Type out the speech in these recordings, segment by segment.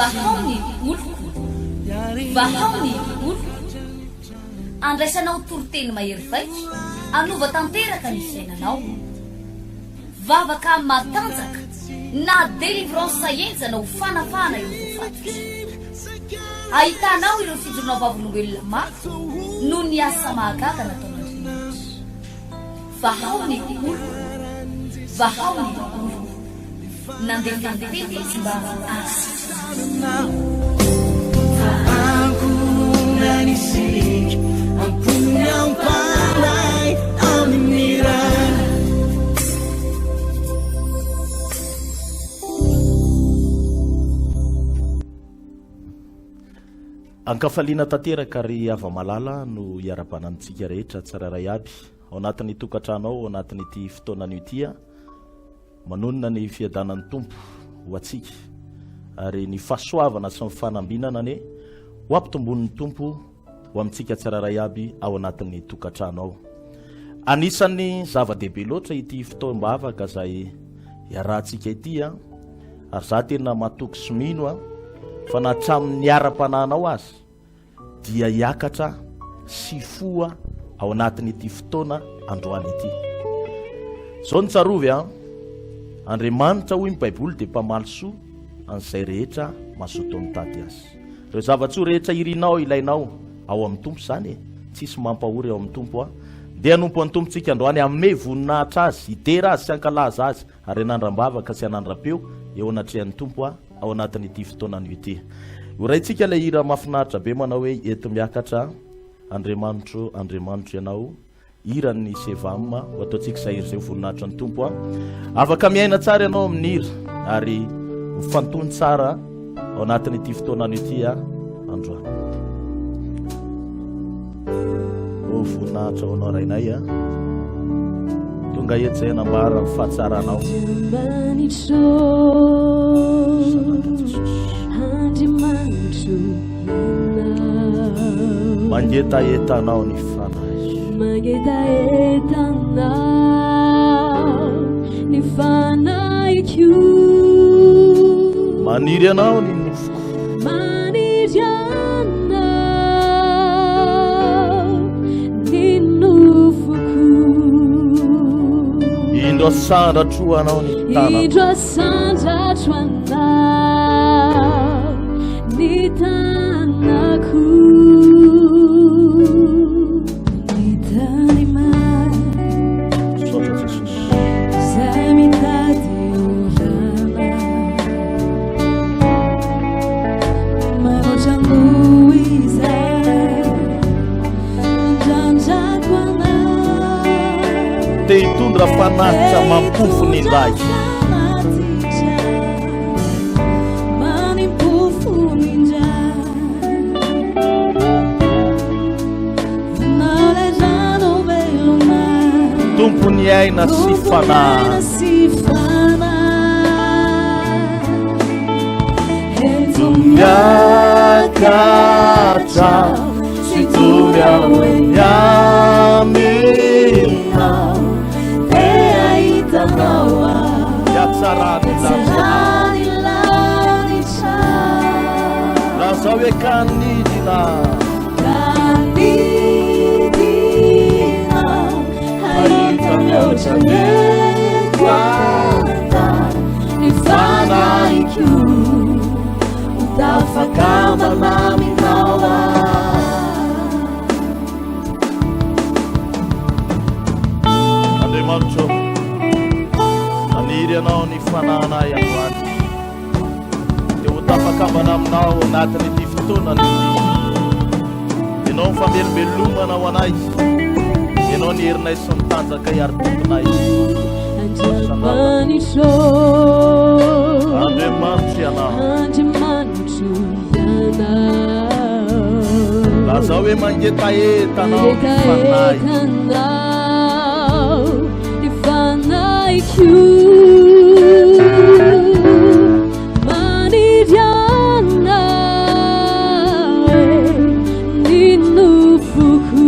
Vahao ny Oloko. Vahao ny Oloko. Andraisanao toroteny mahery vaika, anova tanteraka ny fiainanao. Vavaka matanjaka na délivrance enjana ho fanafana eo voafatika. Ahitanao ireo fijorona vavolombelona maro noho ny asa mahagaga nataon'Andriamanitra. Vahao ny Oloko. Vahao ny Oloko. Nandefandefety izy mba asina. Nanisik ang punyang palay aminiran. Ankafaliana tanteraka ry ava-malala no iara-banantsika rehetra tsararay aby ao anatin'ny tokantranao ao anatin'ity fotoanany ity manonona ny fiadanan'ny tompo ho atsika ary ny fahasoavana sy ny fanambinana ne ho ampitombonin'ny tompo ho amintsika tsararay aby ao anatin'ny tokantrano ao. Anisan'ny zava-dehibe loatra ity fotoam-bavaka izay iarahantsika ity ary za tena matoky sy mino fa natramin'ny ara-panahinao azy dia hiakatra sy foa ao anatin'ity fotoana androany ity. Zao ny tsarovy Andriamanitra hoy ny Baiboly dia mpamaly soa an'izay rehetra mazoto mitady azy. Ireo zavatsoa rehetra irinao ilainao ao amin'ny tompo zany tsisy mampahory ao amin'ny tompo dia hanompo an'ny tompontsika androany amin'ny voninahitra azy idera azy sy ankalaza azy ary anandram-bavaka sy anandram-peo eo anatrehan'ny tompo ao anatin'ity fotoanany ity. Horaintsika ilay hira mahafinaritra be manao hoe eto miakatra Andriamanitro Andriamanitro ianao hiran'ny sevamma ho ataontsika sahiry izay voninahitra ny tompo afaka miaina tsara ianao amin'ny hira ary mifantony tsara ao anatin'ity fotoanany ity androany. O voninahitra ao anao rainay tonga eto izay hanambara ny fahatsaranao. Mangetaetanao ny fanahy, mangetaetanao ny fanahiko, maniry anao ny nofoko, maniry anao ny nofoko, indro asandratro anao ny tanako, indro asandratro anao ny tanako. Hitondra fanatitra mampofo ny ndray, tompony aina sy fanahy, ento miakatra sy tomiaoenyamina yatsarany lanitra raha hoe kanidina ahita mihoatra mekoata ny fanahiko ho tafakambana aminao Andriamanitro aniry anao ny fananay androany dia ho tafakambana aminao anatin'ity fotoanany ianao mifamelobelomana ho anay ianao ny herinay sy mitanjaka hiary-tomponay Andriamanitro Andriamanitro ianao Andriamanitro ianao laza hoe mangetaetanao ny fanay maniry anao ny nofoko,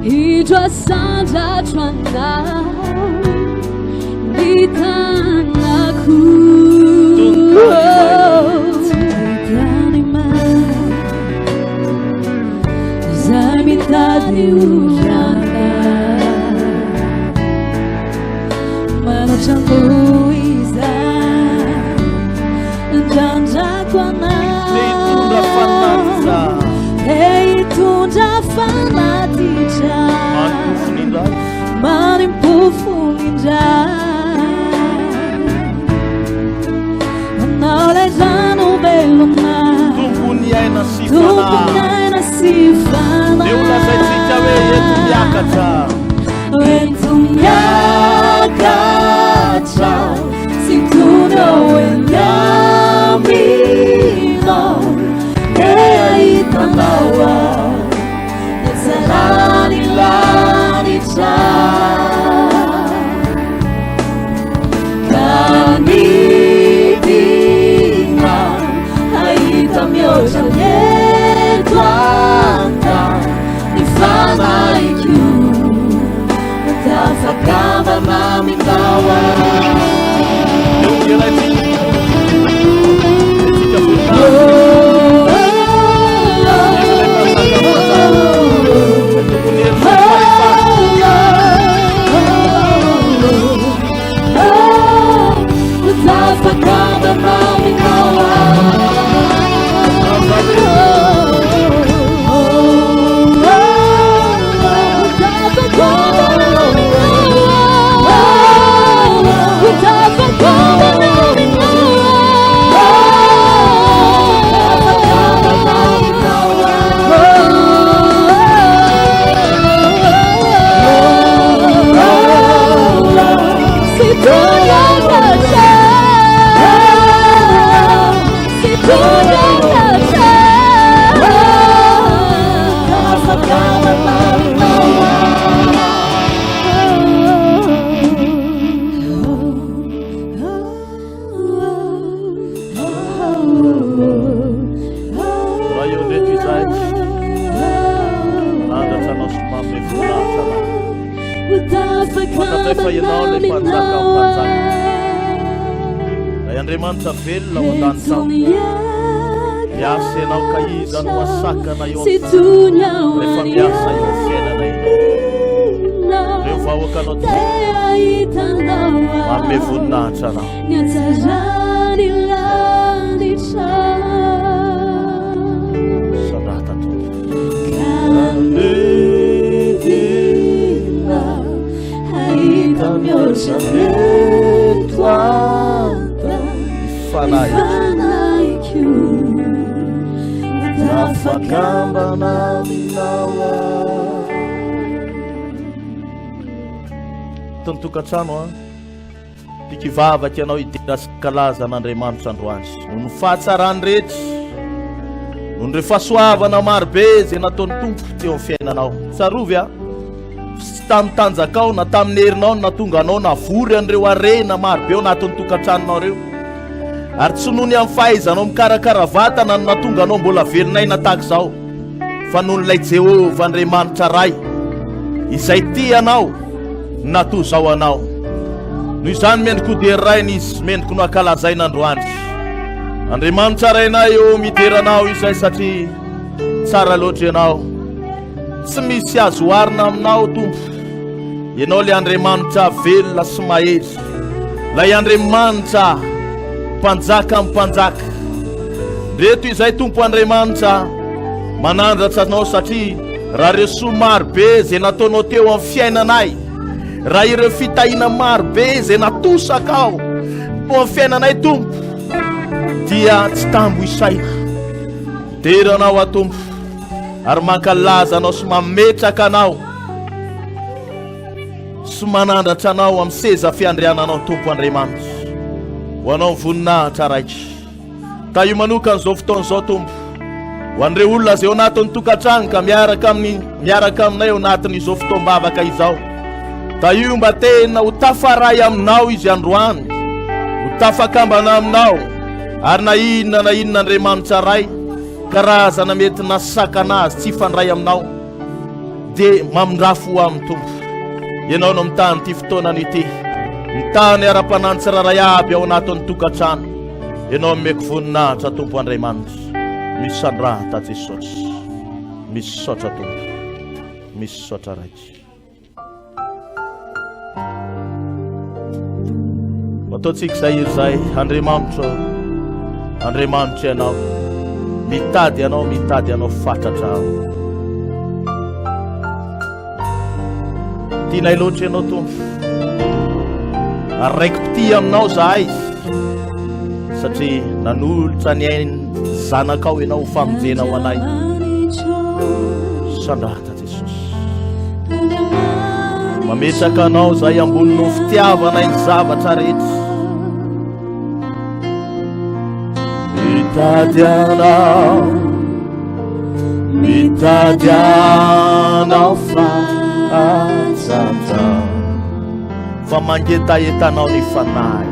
indro asandratro anao ny tanako. manochambuiza ndanjakwana Tunda fanaticha Manimpufuninja Naulezano belona Tumpunyaina sifana Deula zaitichawe yetu yakata Wentumyakacha Situno wenyamino Itanawa Nesalani lanicha Kanidina Aita mioja nyetwanta Nifana iku Tafakamba mami nawa Andriamanitra velona ao an-tany miasa ianao ka izy no masakana eo rehefa miasa eo amin'ny fiainana ina reo vahoakanao manome voninahitra anao sanatato Fanaiku Nafakamba na minawa Tontokatrano tikivavaky anao idirasakalaza n'Andriamanitra androany noho ny fahatsarany rehetra noho ny fahasoavana marobe zay nataony tompo teo amin'ny fiainanao tsarovy tsy tamin'ny tanjakao na tamin'ny herinao na tonga anao navory an'ireo arena marobe ao anatin'ny tokantranonao reo ary tsy nohony amin'ny fahaizanao mikarakara vatana no natonga anao mbola velinaina tahaka izao fa noho n'ilay Jehova Andriamanitra ray izay tianao natoy zao anao noho izany mendriko derainy izy mendriko no akalazaina androany Andriamanitra rainay eo mideranao izay satria tsara loatra ianao tsy misy azo oarina aminao tompo ianao le Andriamanitra velona sy mahery lay Andriamanitra mpanjaka amin'ny mpanjaka reto izay tompo Andriamanitra manandratra anao satria raha ireo soa marobe zay nataonao teo amin'ny fiainanay raha ireo fitahina marobe zay natosaka ao teo amin'ny fiainanay tompo dia tsy tambo isaina deranao a tompo ary mankalaza anao sy mametraka anao sy manandratra anao amin'ny seza fiandriananao tompo Andriamanitra ho anao voninahitra raiky ka io manokana izao fotoana izao tompo ho an'ireo olona zay ao anatin'ny tokantrano ka miaraka aminay ao anatin'izao fotoam-bavaka izao ka io mba tena ho tafaray aminao izy androany ho tafakambana aminao ary na inona Andriamanitra ray karazana mety nasakana azy tsy fandray aminao dia mamindrafo ho amin'ny tompo ianao no mitany ity fotoana ity mitany ara-panantsiraray aby ao anatin'ny tokantrano ianao meko voninahitra tompo Andriamanitra misy sandraha ta Jesosy misy sotra tompo misy sotra raiky ataontsika zay iry zay Andriamanitra ianao mitady ianao fatratra aho tianay loatra ianao tompo araiky pity aminao zahay satria nanolotra ny ainy zanakao ianao famonjenao anay sandrata Jesosy mametraka anao zay ambony no fitiavanay ny zavatra rehetra mitady anao fahatsantsa fa mangetaetanao ny fanahy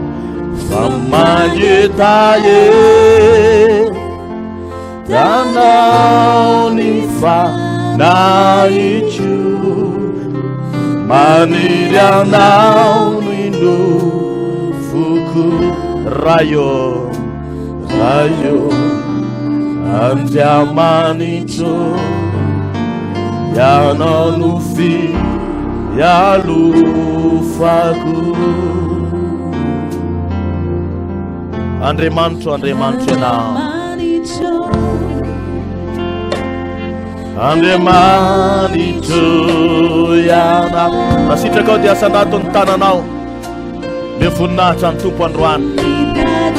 fa mangetaetanao ny fanahitro maniry anao ny nofoko rayo Andriamanitra ianao no fialofako Andriamanitra ianao Andriamanitra ianao nasitraka ao dia asandato ny tananao le voninahitra ny tompo androany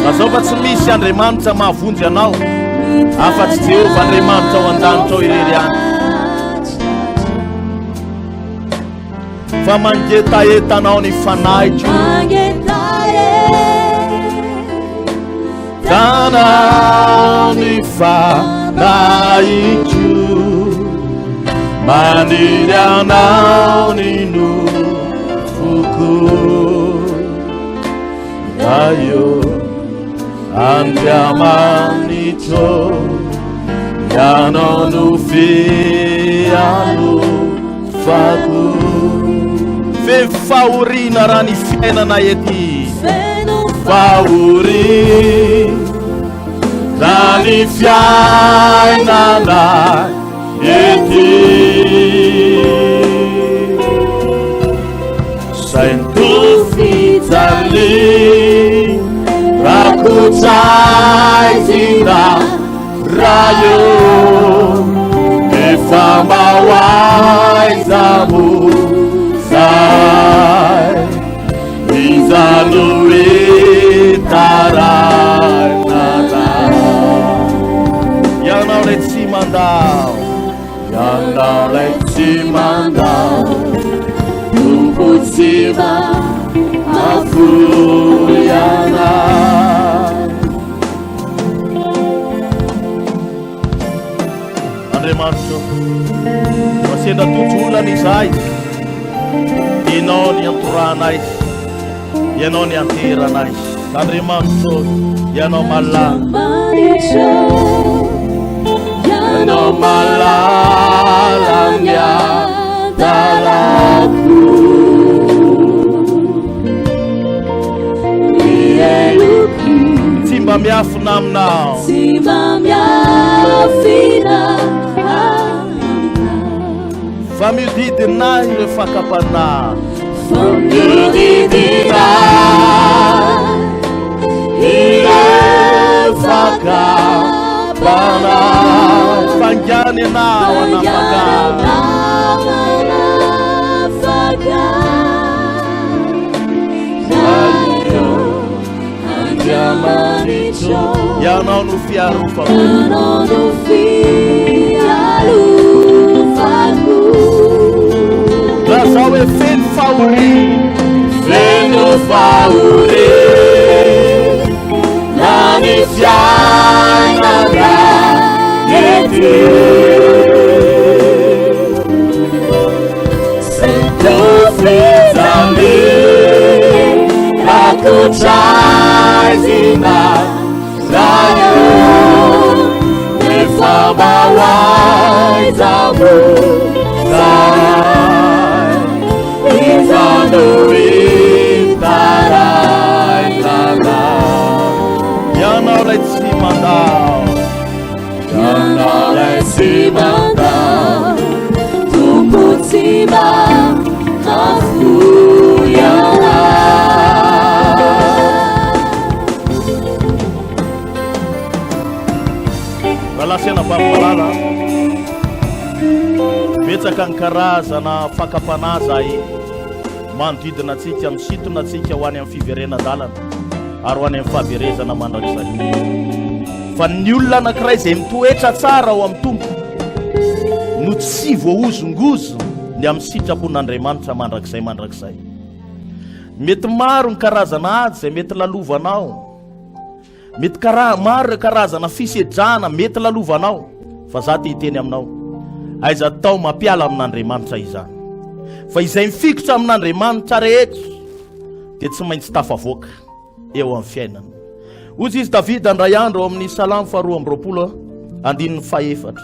mazao fa tsy misy Andriamanitra mahavonjy anao afa-tsy Jehova Andriamanitra ao an-danitra ao irery any fa mangetaetanao ny fanahitro tanao ny fanahitro maniry anao ny nofoko rayo Andriamanitra ianao no fialofako fahoriana raha ny fiainana ety fahoriana raha ny fiainana ety sainto fijali rakotaizina rayo efa mawaizamo zay izaloetaranana ianao lay tsy mandao ianao lay tsy mandao tompotsiva afuyana Andriamanitra masendra tonjolana izay ianao ny antoranay ianao ny anteranay Andriamanitra ianao malala ianao malala miadalako Simba miafina aminao fa miodidina ireo fakapana fa miodidina ireo fakapana fangany anao anafagana ianao no fiarofako raha zao hoe feno fahori na ny fiainana ety sento fijali rakotraizina rayo efa mawaizamo zay izanoitarainana ianao lay tsy mandao ianao lay tsy mandao tompotsiva afuyana lasena bamalala betsaka ny karazana fakapana zay manodidina atsika amin'ny sitona atsika ho any amin'ny fiverenan-dalana ary ho any amin'ny fahaberezana mandrakizay fa ny olona anankiray izay mitoetra tsara ao amin'ny tompo no tsy voaozongozo ny amin'ny sitrapon'Andriamanitra mandrakizay mety maro ny karazana ady izay mety lalovanao mety maro karazana fisedrana mety lalovanao fa za ty hiteny aminao aiza tao mampiala amin'Andriamanitra izany fa izay mifikotra amin'Andriamanitra rehetra dia tsy maintsy tafavoaka eo amin'ny fiainana ozy izy Davida andray andro ao amin'ny Salamo 2:4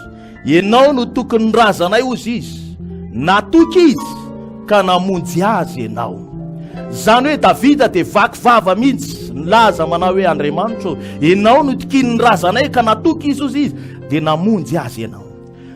ianao no tokony razanay ozy izy natoky izy ka namonjy azy ianao zany hoe Davida dia vaky vava mihitsy nilaza manao hoe Andriamanitra ianao no tokiny ny razanay ka natoky izy ozy izy dia namonjy azy ianao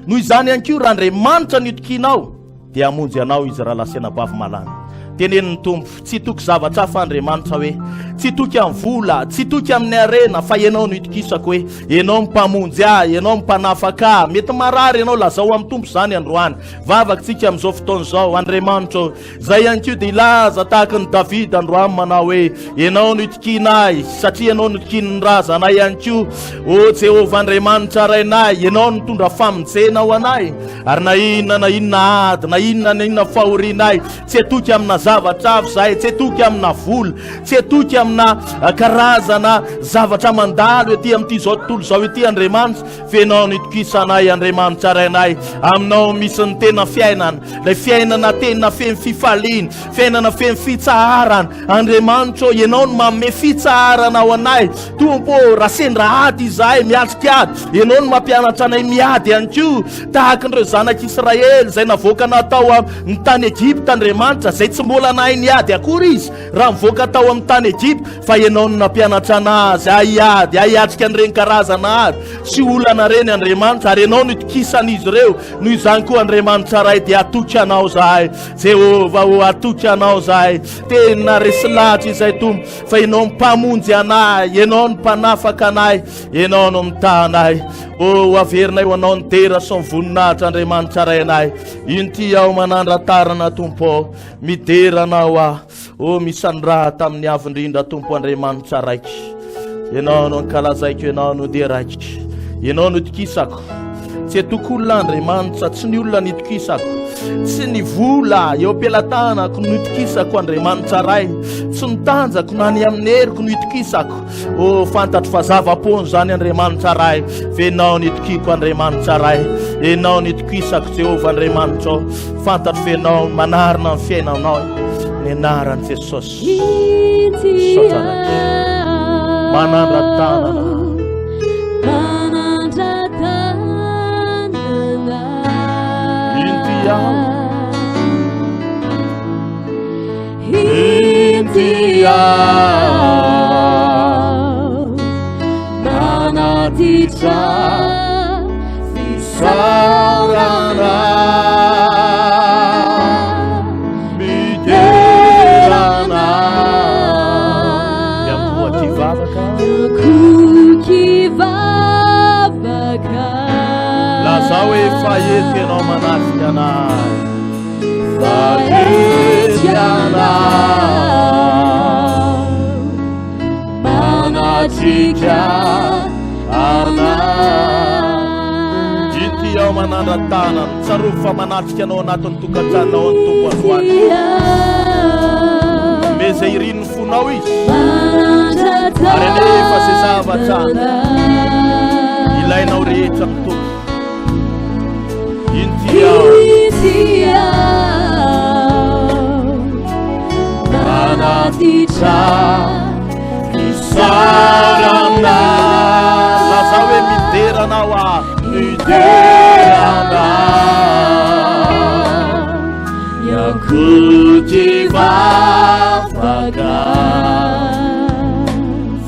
noho izany ihany koa raha Andriamanitra no tokinao dia amonjy anao izy raha lasena bavy malana tenenin'ny tompo tsy toky zavatra fa Andriamanitra hoe tsy toky amin'ny vola tsy toky amin'ny arena fa ianao no itokisako hoe ianao mpamonjy ahy ianao mpanafaka mety marary ianao lazao amin'ny tompo zany androany vavakantsika amin'izao fotoana izao Andriamanitra zay ihany koa dia ilaza tahaka ny Davida androany manao hoe ianao no itokinay satria ianao no itokiny ny razanay ihany koa o Jehova Andriamanitra rainay ianao no tondra famonjena ho anay ary na inona ady na inona fahorinay tsy atoky amina zavatra avy zahay tsy atoky amina vola tsy atoky amina karazana zavatra mandalo ety amin'ity zao tontolo zao ety Andriamanitra fa ianao no itokisanay Andriamanitra rainay aminao misy ny tena fiainana ilay fiainana tena feno fifaliana fiainana feno fitsaharana Andriamanitra ianao no manome fitsaharana ho anay tompo raha sendra ady izahay miatrika ady ianao no mampianatra anay miady ihany koa tahaka an'ireo zanak'Israely izay navoaka natao amin'ny tany Egypta Andriamanitra zay tsy mbola nahay niady akory izy raha mivoaka tao amin'ny tany Egypta fa ianao no nampianatra anazy aiady aiatrika an'ireny karazana ady sy olana reny Andriamanitra ary ianao no itokisan'izy ireo noho izany koa Andriamanitra ray dia atoky anao zahay Jehova o atoky anao zahay tena resy lahatra izay tompo fa ianao mpamonjy anay ianao no mpanafaka anay ianao no mitanay o averinay ho anao ny tera sy ny voninahitra Andriamanitra ray anay inty aho manandratarana tompo mideranao ah o misandraha tamin'ny avindrindra tompo Andriamanitra raiky ianao no ankalazaiko ianao no dia raiky ianao no itokisako tsy atoko olona Andriamanitra tsy ny olona nitokisako tsy ny vola eo ampelantanako no itokisako Andriamanitra ray tsy ny tanjako na ny amin'ny heriko no itokisako o fantatro fa zava-pony zany Andriamanitra ray fa ianao no itokiko Andriamanitra ray ianao no itokisako Jehova Andriamanitra fantatro fa ianao manarina ny fiainanao ny anaran'i Jesosy sotaraiky manandra-tanana manatitra fisaurana miderana yakukivavaka lazao efa ety ianao manatrika anay manatrika anay inty ao manandra-tanana tsarovy fa manatrika anao anatin'ny tokantranao ny tompo androany me zay irin'ny fonao izy ary nefa zay zavatrany ilainao rehetra ny tompo inty ao manatitra fisarana lazao hoe mideranao ah miderana yakukivavaka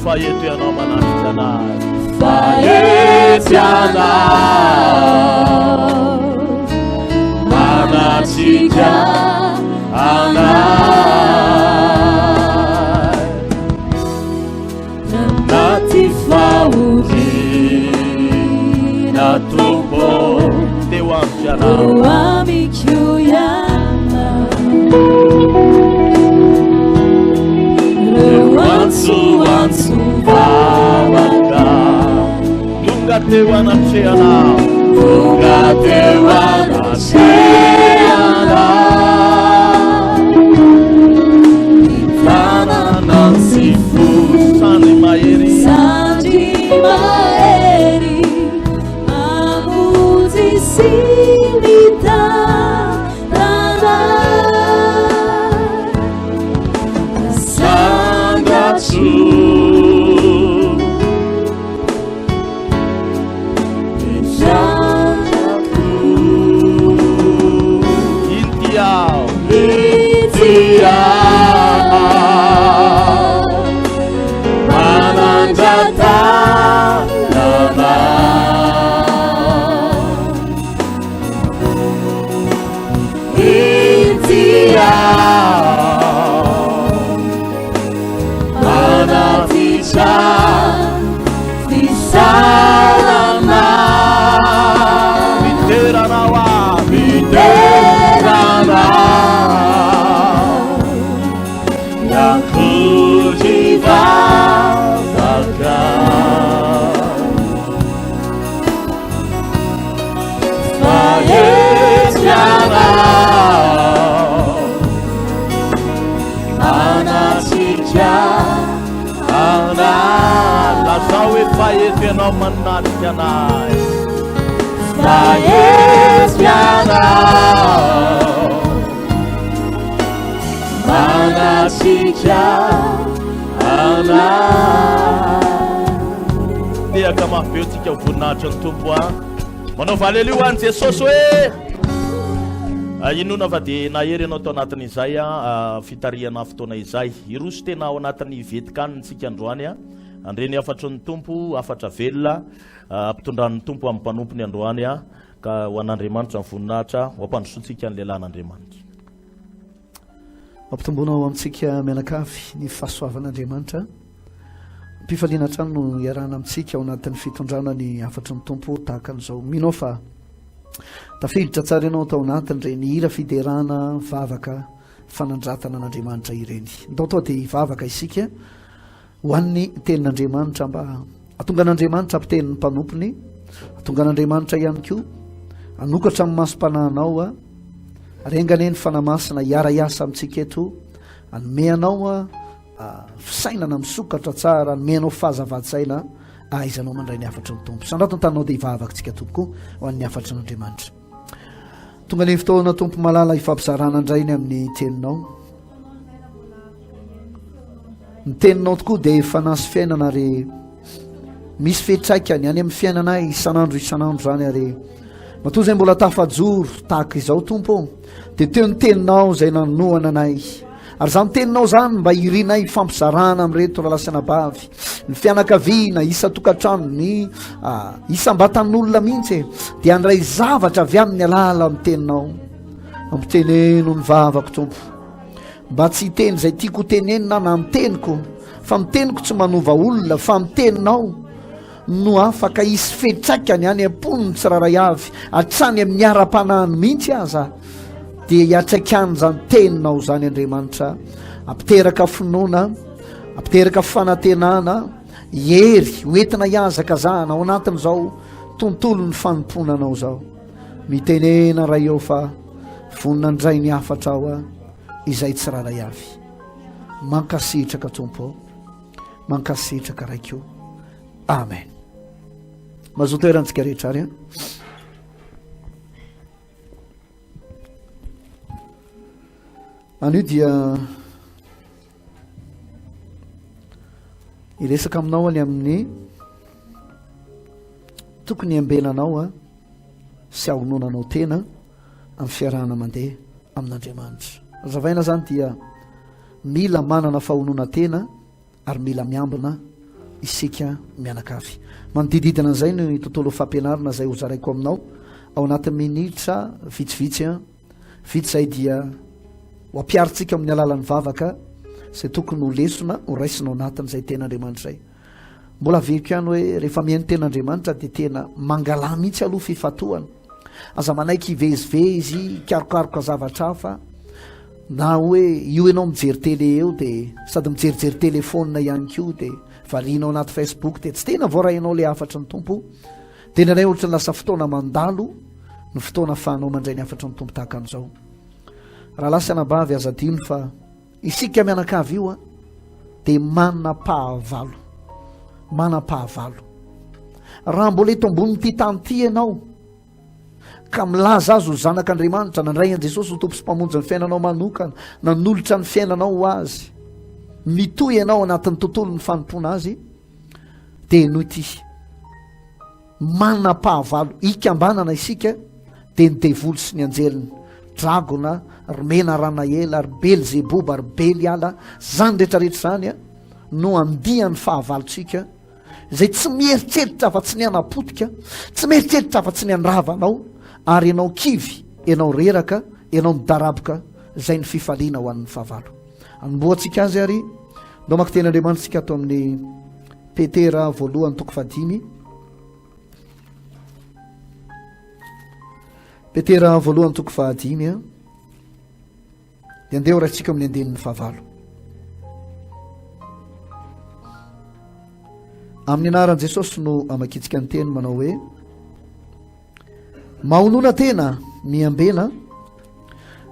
fa eto ianao manatrika anay fa ety anao manatrika anay nanaty fahoriana antso vavaka tonga teo anatrehanao tonga teo anatrehanao tanana sy fo sandry mahery amonjy sy ny tanàna sangatso intiao manandratanana manatitra fisalama miteranao avy miterana yakuji vavaka faeziana manasitra ana lazao hoe fahezy ianao maninatrika anay faeziana manasitra ana teaka mafy tsika ho voninahitra ny tompo a manao valelio ho any jesosy hoe inona fa dia nahery ianao tao anatin'izay a fitariana fotoana izay irosy tena ao anatin'ny vetikaniny tsika androany a andreny afatry ny tompo afatra velona ampitondran'ny tompo amin'ny mpanompony androany a ka ho an'Andriamanitra ny voninahitra ho ampandrosoantsika ny lehilahin'Andriamanitra mampitomboanao amintsika mianakavy ny fahasoavan'Andriamanitra mpifaliana trano no iarana amintsika ao anatin'ny fitondrana ny afatry ny tompo tahaka an'izao minao fa tafiditra tsara ianao tao anatiny reny hira fiderana vavaka fanandratana an'Andriamanitra ireny ndao tao dia vavaka isika ho an'ny tenin'Andriamanitra mba atonga an'Andriamanitra ampitenin'ny mpanompony atonga an'Andriamanitra ihany koa anokatra amin'ny masom-panahinao a renganeny fanamasina hiara-iasa amintsika eto anome anao fisainana misokatra tsara anome anao fahazavasaina aizanao mandray ny afatry ny tompo sandrato ny tanao dia hivavaka tsika tompoko ho an'ny afatry n'Andriamanitra tonga ny fotoana tompo malala hifampizarana indrainy amin'ny teninao ny teninao tokoa dia efa nasy fiainana ary misy fetraikany any amin'ny fiainanay isan'andro zany ary matoa zay mbola tafajoro tahaka izao tompo dia teo ny teninao izay nanohana anay ary zany teninao zany mba irinay fampizarana amin'reto rahalasana bavy ny fianakaviana isa tokantrano ny isam-batan'olona mihitsy dia andray zavatra avy amin'ny alala amin'ny teninao ampiteneno ny vavako tompo mba tsy hiteny izay tiako hotenenina na miteniko fa miteniko tsy manova olona fa miteninao no afaka isy fetraikany any amponiny tsiraray avy hatrany amin'ny ara-panahiny mihitsy aza dia hiatraikany zany teninao zany Andriamanitra ampiteraka finoana ampiteraka fanantenana hery hoentina hiazaka zana ao anatin'izao tontolo ny fanomponanao zao mitenena raha eo fa voninandray ny afatra ao a izay tsiraray avy mankasitraka tompo mankasitraka raikio amen mazoa toerantsika rehetra ary anio dia iresaka aminao any amin'ny tokony ambenanao sy ahononanao tena amin'ny fiarahana mandeha amin'Andriamanitra zavaina zany dia mila manana fahonona tena ary mila miambina isika mianakavy manodididina an'izay ny tontolo fampianarana zay ho zaraiko aminao ao anatin'ny minitra vitsivitsy vitsy zay dia ho ampiaritsika amin'ny alalan'ny vavaka zay tokony ho lesona ho raisinao anatiny zay ten'Andriamanitra zay mbola veriko ihany hoe rehefa mihaino ten'Andriamanitra dia tena mangala mihitsy aloha fifatohana aza manaiky hivezivezy karokaroka zavatra hafa na hoe io ianao mijery tele eo dia sady mijerijery telefôna ihany ko dia varianao anaty facebook dia tsy tena voarainao le afatra ny tompo dia naray ohatra ny lasa fotoana mandalo ny fotoana afahanao mandray ny afatra ny tompo tahaka an'izao raha lasa nabavy azadino fa isika mianakavy io a dia manam-pahavalo raha mbola eto amboninyity tany ty ianao ka milaza azy ho zanak'Andriamanitra nandray an Jesosy ho tompo sy mpamonjy ny fiainanao manokana nanolotra ny fiainanao ho azy mitoy ianao anatin'ny tontolo ny fanompoana azy dia noho ity manam-pahavalo ikambanana isika dia ny devoly sy ny anjeliny dragona ry mena ranaela ry belzeboba ry beliala zany rehetrarehetra zany a no andihan'ny fahavalontsika zay tsy mieritreritra afa-tsy ny anapotika tsy mieritreritra afa-tsy ny andravanao ary ianao kivy ianao reraka ianao midaraboka zay ny fifaliana ho an'ny fahavalo anomboantsika azy ary ndao maky ten'Andriamanitra tsika ato amin'ny Petera voalohany toko fahadimy Petera voalohany toko fahadimy a dia andeha ho raitsika amin'ny andenin'ny fahavalo amin'ny anaran'i Jesosy no amakitsika ny teny manao hoe Mahonontena miambena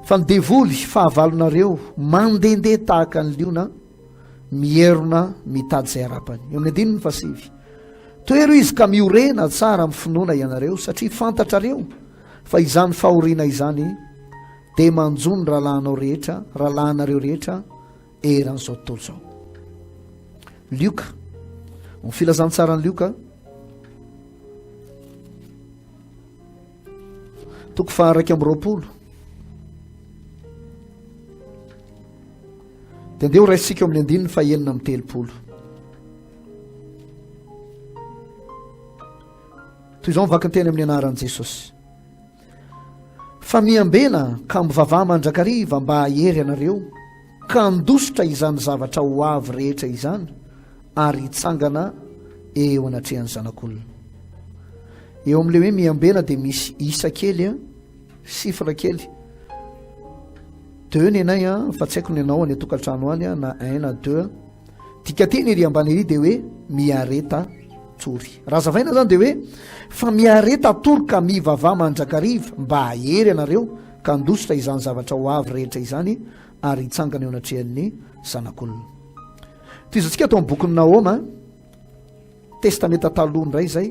fa ny devoly fahavalonareo mandehandeha tahaka ny liona mierona mitady izay arapany eo amin'ny andininy fasivy toero izy ka miorena tsara amin'ny finoana ianareo satria fantatrareo fa izany fahoriana izany dia manjony rahalahinao rehetra rahalahinareo rehetra eran'izao tontolo izao Lioka ny filazantsara ny Lioka toko faha 2 dia andeha ho raisitsika amin'ny andininy fa 9:30 toy izao mivaky ny teny amin'ny anaran'i Jesosy fa miambena ka mivavaha mandrakariva mba hahery ianareo ka andositra izany zavatra ho avy rehetra izany ary hitsangana eo anatrehan'ny zanak'olona eo amin'le hoe miambena dia misy isa kely a sifra kely 2 ny anay a fa tsy haiko ny anao any tokantrano any a na 1 na 2 tika teny ery ambany ery dia hoe miareta tory raha zavaina zany dia hoe fa miareta tory ka mivavaha mandrakariva mba hahery ianareo ka andositra izany zavatra ho avy rehetra izany ary hitsangana eo anatrehan'ny zanak'olona toizatsika atao amin'ny bokin'ny Nahoma testamenta taloha indray zay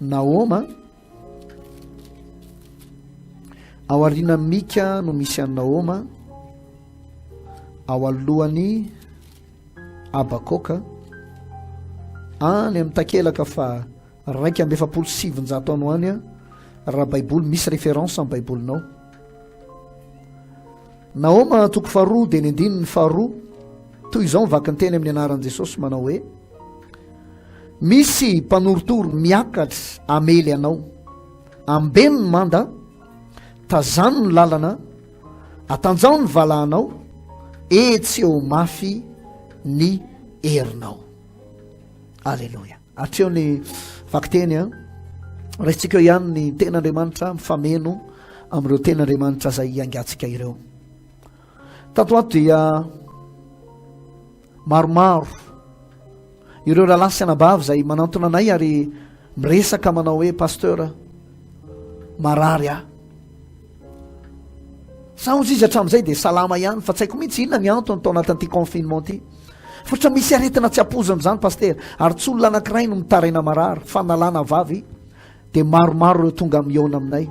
Nahoma ao ariana mika no misy an'ny Nahoma ao alohan'ny Abakoka any amin'ny takelaka fa 2:700 ano any a raha baiboly misy référence amin'ny baibolinao Nahoma toko 2 dia ny andininy 2 toy izao mivaky ny teny amin'ny anaran'i Jesosy manao hoe misy mpanorotoro miakatra amely anao ambeno ny manda tazano ny lalana atanjao ny valahanao etsy eo mafy ny herinao alleloia atreo ny vaky teny a raisitsika eo ihany ny ten'Andriamanitra mifameno amin'ireo ten'Andriamanitra zay angatsika ireo tato ato dia maromaro ireo rahalahy sy anabavy zay manantona anay ary miresaka manao hoe pasteur marary ah sao izy hatramin'izay dia salama ihany fa tsy haiko mihitsy inona ny antony tao anatin'ity confinement ity fotra misy aretina tsy apozany zany paster ary tsy olona anankiray no mitaraina marary fa nalana vavy dia maromaro ireo tonga miona aminay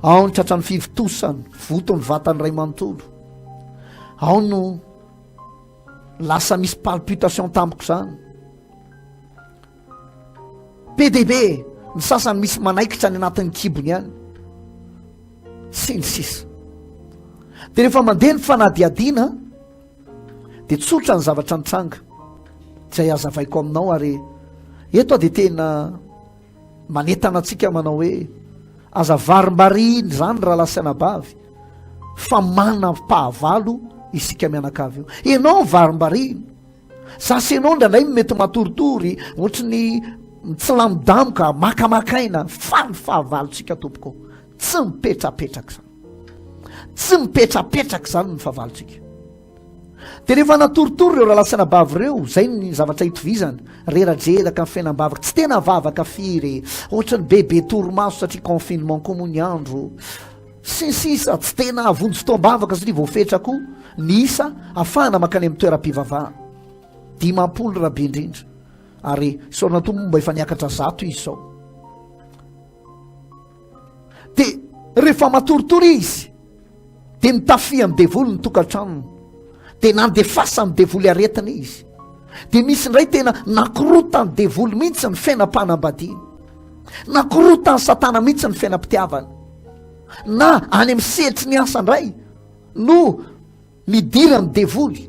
ao ny tratra ny fivitosany voto ny vatany ray manontolo ao no lasa misy palpitation tamiko zany PDB ny sasany misy manaikitra ny anatin'ny kibony ihany sy ny sisa dia rehefa mandeha ny fanadiadiana dia tsotra ny zavatra nitranga zay azavaiko aminao ary eto dia tena manentana antsika manao hoe aza varimbariny zany raha lasanabavy fa manam-pahavalo isika mianakavy io ianao varimbariny zasy ianao ndrandray mety matoritory ohatra ny mitsilamodamoka makamakaina fa ny fahavalontsika tompoko tsy mipetrapetraka zany tsy mipetrapetraka zany ny fahavalontsika. De rehefa natoritory reo raha lasanabavy reo, zay ny zavatra hitovizany, reradraraka ny fiainam-bavaka, tsy tena vavaka firy, ohatrany bebe torimaso satria confinement koa ny andro, sisa tsy tena avonjy-toam-bavaka satria voafetrako ny isa afahana makany amin'ny toeram-pivavahana 50 raha be indrindra, ary sorana tombo mba efa niakatra 100 izy zao. De rehefa matoritory izy de mitafy amin'ny devoly ny tokantranony, de nandefasa amin'ny devoly aretina izy, de misy ndray tena nakorotany devoly mihitsy ny fiainam-panambadiana, nakorotany satana mihitsy ny fiainam-pitiavana, na any amin'ny sehetry ny asa ndray no midira ny devoly,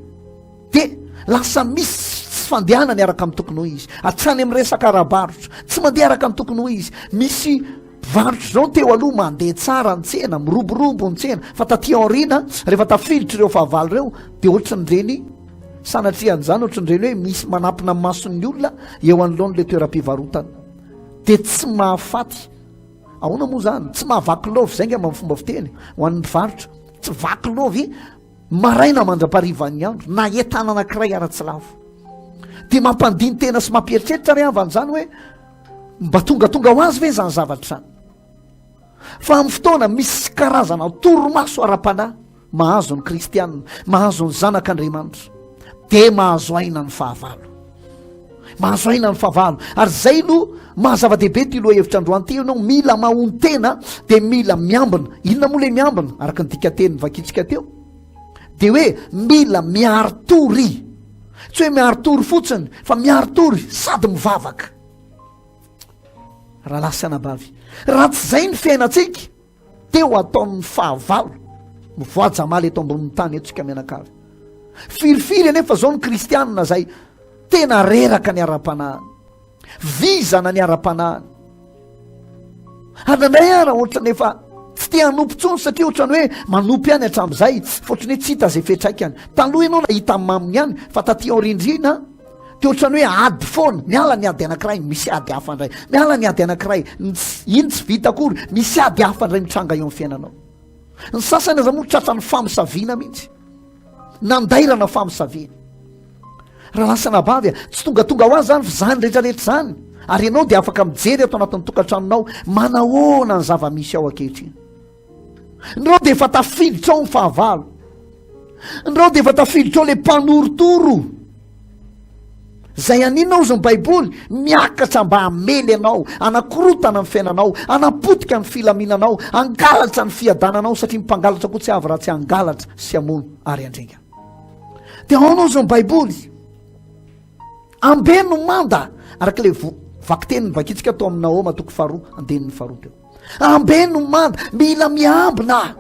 de lasa misy tsy fandehana ny araka amin'ny tokony ho izy, hatrany amin'ny resaka arabarotra tsy mandeha araka amin'ny tokony ho izy. Misy varotra zao teo aloha mandeha tsara ny tsena, miroborobo ny tsena, fa taty aorina rehefa tafilitra ireo fahavalo reo de ohatran'ireny sanatrian'izany, ohatran'ireny hoe misy manampina amin'ny mason'ny olona eo anoloan'le toeram-pivarotana, de tsy mahafaty. Ahoana moa zany? Tsy mahavaky lovy zay nga amin'ny fomba fiteny ho an'ny mpivarotra, tsy vaky lovy maraina mandra-parivan'ny andro na entana anankiray ara-tsy lafo, de mampandiny tena sy mampieritreritra ry avan'izany hoe mba tongatonga ho azy ve zany zavatra zany. Fa amin'ny fotoana misy karazana toromaso ara-panahy mahazo ny kristianina, mahazo ny zanak'Andriamanitra, de mahazo aina ny fahavalo, mahazo aina ny fahavalo. Ary zay no mahazava-dehibe ty loha hevitra androany ty, ianao mila mahonontena de mila miambina. Inona moa le miambina? Araka ny dikateny vakitsika teo de hoe mila miaritory, tsy hoe miaritory fotsiny fa miaritory sady mivavaka. Raha lasanabavy, raha tsy zay ny fiainatsika teo ataon'ny fahavalo mivoaja maly eto ambonin'ny tany etsika mianakavy. Firifiry anefa zao ny kristianina zay tena reraka ny ara-panahiny, vizana ny ara-panahiny. Anandray ara ohatra nefa tsy te hanompo tsony satria ohatrany hoe manopy ihany hatramin'izay, fotrany hoe tsy hita zay fetraikany. Taloha ianao nahita maminy ihany, fa taty aorindrina de ohatrany hoe ady foana, miala ny ady anankiray, misy ady hafa indray, miala ny ady anankiray, iny tsy vita akory, misy ady hafa indray mitranga eo amin'ny fiainanao. Ny sasany aza moa tratra ny famisaviana mihitsy, nandairana famisaviana. Raha lasanabavy tsy tongatonga ho azy zany fa zany rehetrarehetra zany, ary ianao de afaka mijery ato anatin'ny tokantranonao manahoana ny zava-misy ao ankehitriny. Ndreo de efa tafilitra ao ny fahavalo, ndreo de efa tafilitra ao le mpanorotoro zay aninao ozy ny baiboly miakatra mba hamely anao, anakorotana ny fiainanao, anapotika ny filaminanao, angalatra ny fiadananao, satria mpangalatra koa tsy avy raha tsy angalatra sy amono ary andringa. De aonao ozy ny baiboly ambeno manda araka le vakiteniny vakitsika atao amin'ny Naoma 2:2 teo, ambeno manda, mila miambina.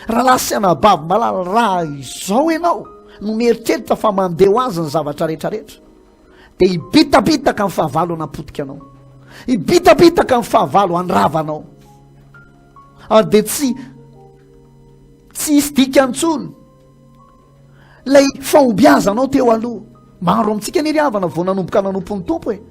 Raha lasanabavy malala raha izao ianao no mieritreritra fa mandeha ho azy ny zavatra rehetrarehetra, de ibitabitaka ny fahavalo anapotika anao, ibitabitaka ny fahavalo andravanao, ary de tsy hisy dikantsony lay fahobiazanao teo aloha. Maro amintsika ny riavana vo nanomboka nanompo ny tompo e,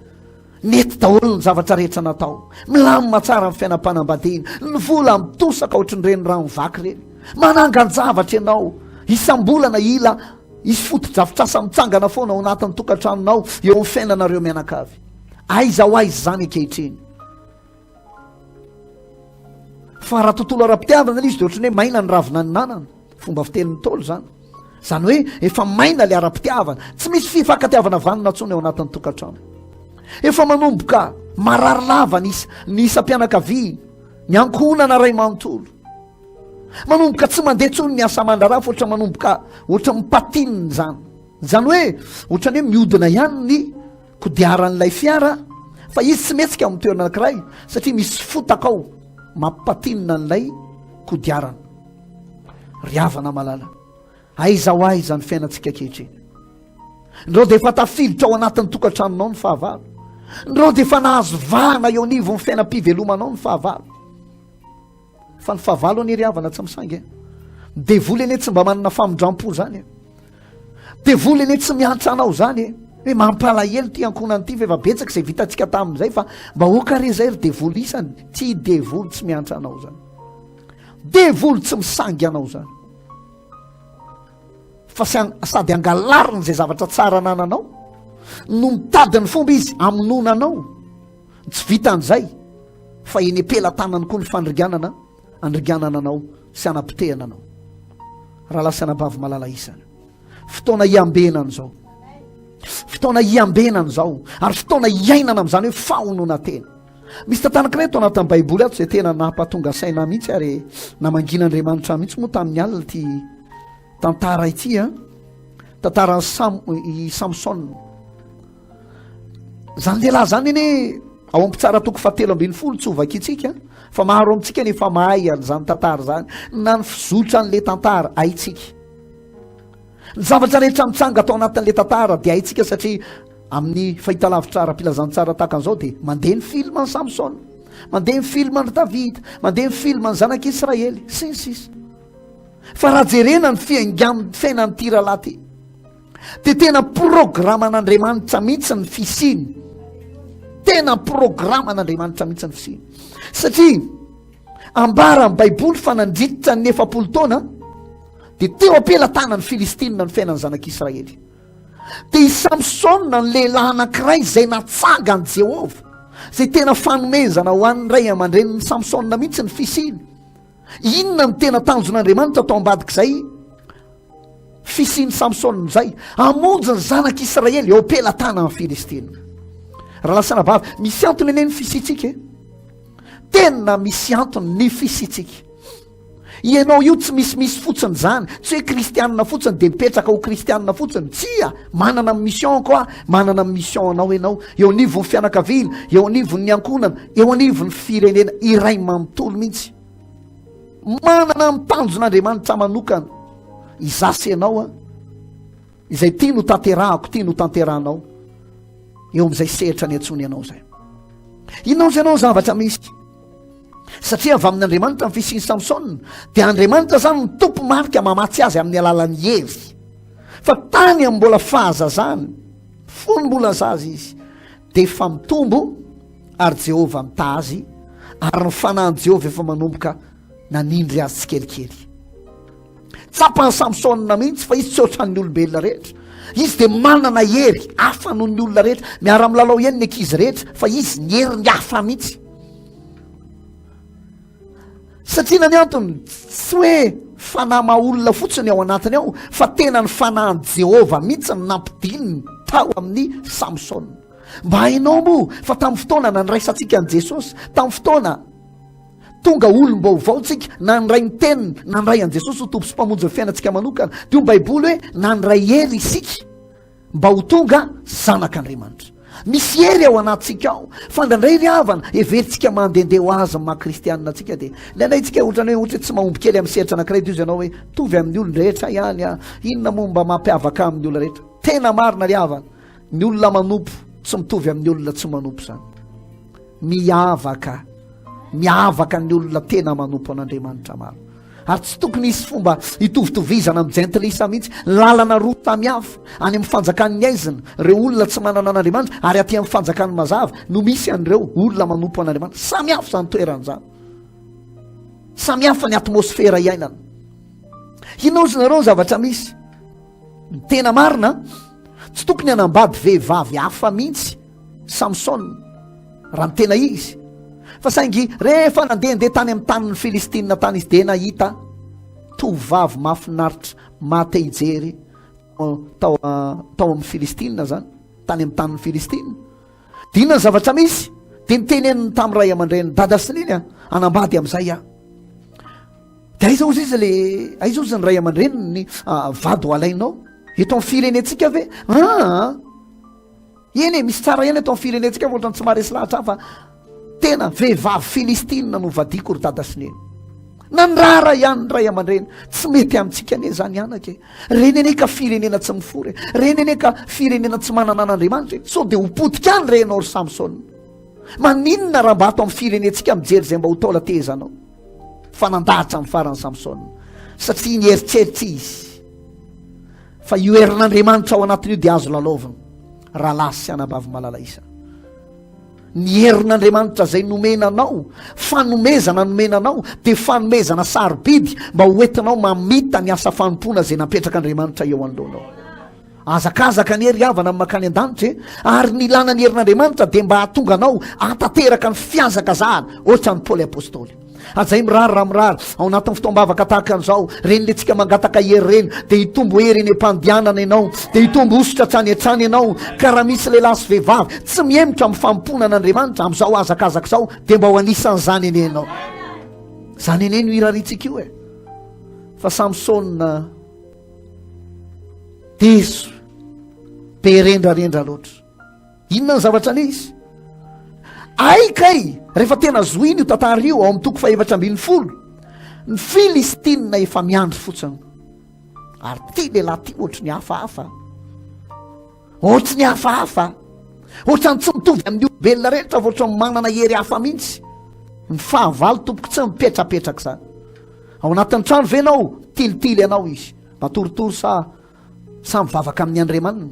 nety daholo ny zavatra rehetra natao, milamina tsara ny fiainam-panambadiana, ny vola mitosaka ohatran'ireny rano vaky reny, manangan-javatra ianao isam-bolana, ila isy foto-drafitrasa mitsangana foana ao anatin'ny tokantranonao eo amin'ny fiainanareo mianakavy. Aiza ho aiza zany ankehitriny. Fa raha tontolo ara-pitiavana izy de ohatrany hoe maina ny ravina ny nanana, fomba fitenin'ny tolo zany, zany hoe efa maina le ara-pitiavana, tsy misy fifankatiavana vanina tsony ao anatin'ny tokantrano. Efa manomboka marary lava ny isam-pianakaviana, ny ankonana ray manontolo, manomboka tsy mandeha tsony ny asa mandraraha, fa ohatra manomboka ohatra mipatininy zany, zany hoe ohatrany hoe miodina ihany ny kodiaran'ilay fiara, fa izy tsy metsika amin'ny toerana anankiray satria misy fotaka ao mampatinina n'ilay kodiarana. Riavana malala, aiza ho aiza ny fiainantsika ankehitriny. Ndreo de efa tafilitra ao anatin'ny tokantranonao ny fahavalo, ndreo de efa nahazo vahana eo anivo ny fiainam-pivelomanao ny fahavalo. Fa ny fahavalo ny riavana tsy misangy, devoly ane tsy mba manana famindram-po zany e, devoly ane tsy miantra anao zany e, hoe mampalahelo ty ankonany ty, fa efa betsaka izay vitantsika tamin'izay, fa mba okare zay ry devoly isany, tsy devoly tsy miantra anao zany. devoly tsy misangy anao zany fa sady angalariny zay zavatra tsara nananao no mitadiny fomba izy aminonanao tsy vitan'izay fa eny apela-tanany koa ny fandriganana andriganana anao sy anapitehana anao raha lasa anabavy malala isany fotoana iambenany zao fotoana iambenany zao ary fotoana iainana am'izany hoe fahonona tena misy tantanak'iray to anatin'ny baiboly ato zay tena nampatonga saina mihitsy ary namangin'andriamanitra mihitsy moa tamin'ny alina ty tantara ity a tantaran'ny Samson zany lehilahy zany iny ao ampitsara toko 7 tsy ovakitsika fa maharo amintsika nefa mahay zany tantara zany na ny fizotra n'le tantara aitsika ny zavatra rehetra mitsanga atao anatin'le tantara dia aitsika satria amin'ny fahitalavitra ara-pilazantsara tahaka an'izao dia mandeha ny filma ny Samson, mandeha ny filma ny David, mandeha ny filma ny zanak'Israely sisy fa raha jerena ny fiainany tiralahy ty dia tena programan'Andriamanitra mihitsy ny fisiny, tena programan'Andriamanitra mihitsy ny fisiny satria ambara ny baiboly fa nandritra ny 9 taona dia teo ampela-tana ny Filistina ny fiainany zanak'Israely. Dia i Samson ny lehilahy anankiray zay natsanga an' Jehova zay tena fanomezana ho an'ny ray aman-dreniny Samson mihitsy ny fisiny. Inona ny tena tanjon'Andriamanitra atao ambadik'izay fisiny Samson zay amonjy ny zanak'Israely eo ampela-tana ny Filistina. Raha lasana vavy misy antony ene ny fisitsika tena misy antony ny fisitsika. Ianao io tsy misimisy fotsiny zany, tsy hoe kristianina fotsiny dia mipetraka ho kristianina fotsiny, tsia manana mission koa, manana mission anao ianao eo anivon'ny fianakaviana, eo anivon'ny ankonana, eo anivon'ny firenena iray manontolo mihitsy. Manana mitanjon'Andriamanitra manokana izasy ianao izay tia no tanterahako, tia no tanterahanao eo amin'izay sehatra ny antsony ianao zay. Inona ianao zavatra misy satria avy amin'Andriamanitra ny fisiny Samson dia Andriamanitra zany mitompo marika mamatsy azy amin'ny alalan'ny hery fa tany amin'ny mbola fahazazany fony mbola zazy izy dia efa mitombo ary Jehova mitazy ary ny fanahin'i Jehova efa manomboka nanindry azy tsikelikely. Tsapany Samson mihitsy fa izy tsy ohatran'ny olombelona rehetra, izy dia manana hery hafa noho ny olona rehetra, miara milalao ihany ny ankizy rehetra fa izy ny hery ny hafa mihitsy. Satria ny antony tsy hoe fanama olona fotsiny ao anatiny ao fa tena ny fanahin'i Jehova mihitsy ny nampidininy tao amin'ny Samson. Mba hainao moa fa tamin'ny fotoana nandraisantsika an'i Jesosy, tamin'ny fotoana tonga olom-baovao tsika nandray ny teniny, nandray an'i Jesosy ho tompo sy mpamonjy ny fiainantsika manokana, dia io baiboly hoe nandray hery isika mba ho tonga zanak'Andriamanitra. Misy hery ao anatsika ao fa ndraindray ry havana everitsika mandehandeha ho azy maha kristianina atsika dia ndraindraytsika ohatrany hoe ohatra tsy mahomby kely amin'ny sehatra anankiray dia izy ianao hoe tovy amin'ny olona rehetra ihany inona momba mampiavaka amin'ny olona rehetra. Tena marina ry havana, ny olona manompo tsy mitovy amin'ny olona tsy manompo zany. Miavaka ny olona tena manompo an'Andriamanitra maro ary tsy tokony isy fomba hitovitovizana amin'ny jentilisa mihitsy. Lalana roa samihafa any amin'ny fanjakan'ny aizina ireo olona tsy manana an'Andriamanitra ary aty amin'ny fanjakan'ny mazava no misy an'ireo olona manompo an'Andriamanitra. Samihafa zany toerana zany, samihafa ny atmosfera iainana. Inao izy nareo zavatra misy tena marina, tsy tokony hanambady vehivavy hafa mihitsy Samson raha ny tena izy, fa saingy rehefa nandehandeha tany amin'ny tanin'ny Filistina tany izy dia nahita tovavy mahafinaritra mate hijery tao amin'ny Filistina zany, tany amin'ny tanin'ny Filistina. Dia inona ny zavatra misy dia niteneniny tamin'ny ray aman-dreny dada sy niny anambady amin'izay dia aizao izy le aizao izy ny ray aman-dreniny vady ho alainao eto amin'ny firenetsika ve eny misy tsara ihany eto amin'ny firenetsika ve ohatrany tsy maharesy lahatra fa tena vehivavy Filistina no vadiko ry dada sy neny. Nandrara ihany ray aman-dreny, tsy mety amintsika ane zany anake, reny ane ka firenena tsy mifory, reny ane ka firenena tsy manana an'Andriamanitra, so dia hopotika any renao ry Samson. Maninona raha mba ato amin'ny firenetsika mijery zay mba ho taola tezanao fa nandahatra amin'ny farany Samson satria nieritseritra izy fa io herin'Andriamanitra ao anatin'io dia azo lalaovina raha lasy sy anabavy malala isa. ny herin'andriamanitra zay nomenanao, fanomezana nomenanao, de fanomezana sarobidy mba hoentinao mamita ny asa fanompona zay napetraka andriamanitra eo anoloanao. Azakazaka ny hery havana makany an-danitra ary ny ilana ny herin'andriamanitra de mba hahatonga anao atateraka ny fiazaka zahana ohatra ny Paoly apôstôly. Azay mirary raha mirary ao anatin'ny fotoam-bavaka tahaka an'izao, reny le tsika mangataka hery reny, de hitombo hery eny am-pandianana ianao, de hitombo ositra hatrany hatrany ianao. Ka raha misy lehilahy sy vehivavy tsy mihemitra amin'ny fampona an'andriamanitra amin'izao azakazaka zao, de mba ho anisan'izany ene ianao. Zany ene no iraritsika io fa Samsona deso be rendrarendra loatra. Inona ny zavatra anisy? Aikay rehefa tena zoiny io tantara io ao amin'ny toko 7:12 ny Filistina efa miandry fotsiny. Ary ty lehilahy ty ohatry ny hafahafa, ohatry ny hafahafa, ohatrany tsy mitovy amin'ny olombelona rehetra, ohatry ny manana hery hafa mihitsy. Ny fahavalo tompoka tsy mipetrapetraka zany. Ao anatin'ny trano venao tilitily ianao izy, matoritory sa mivavaka amin'ny Andriamanina.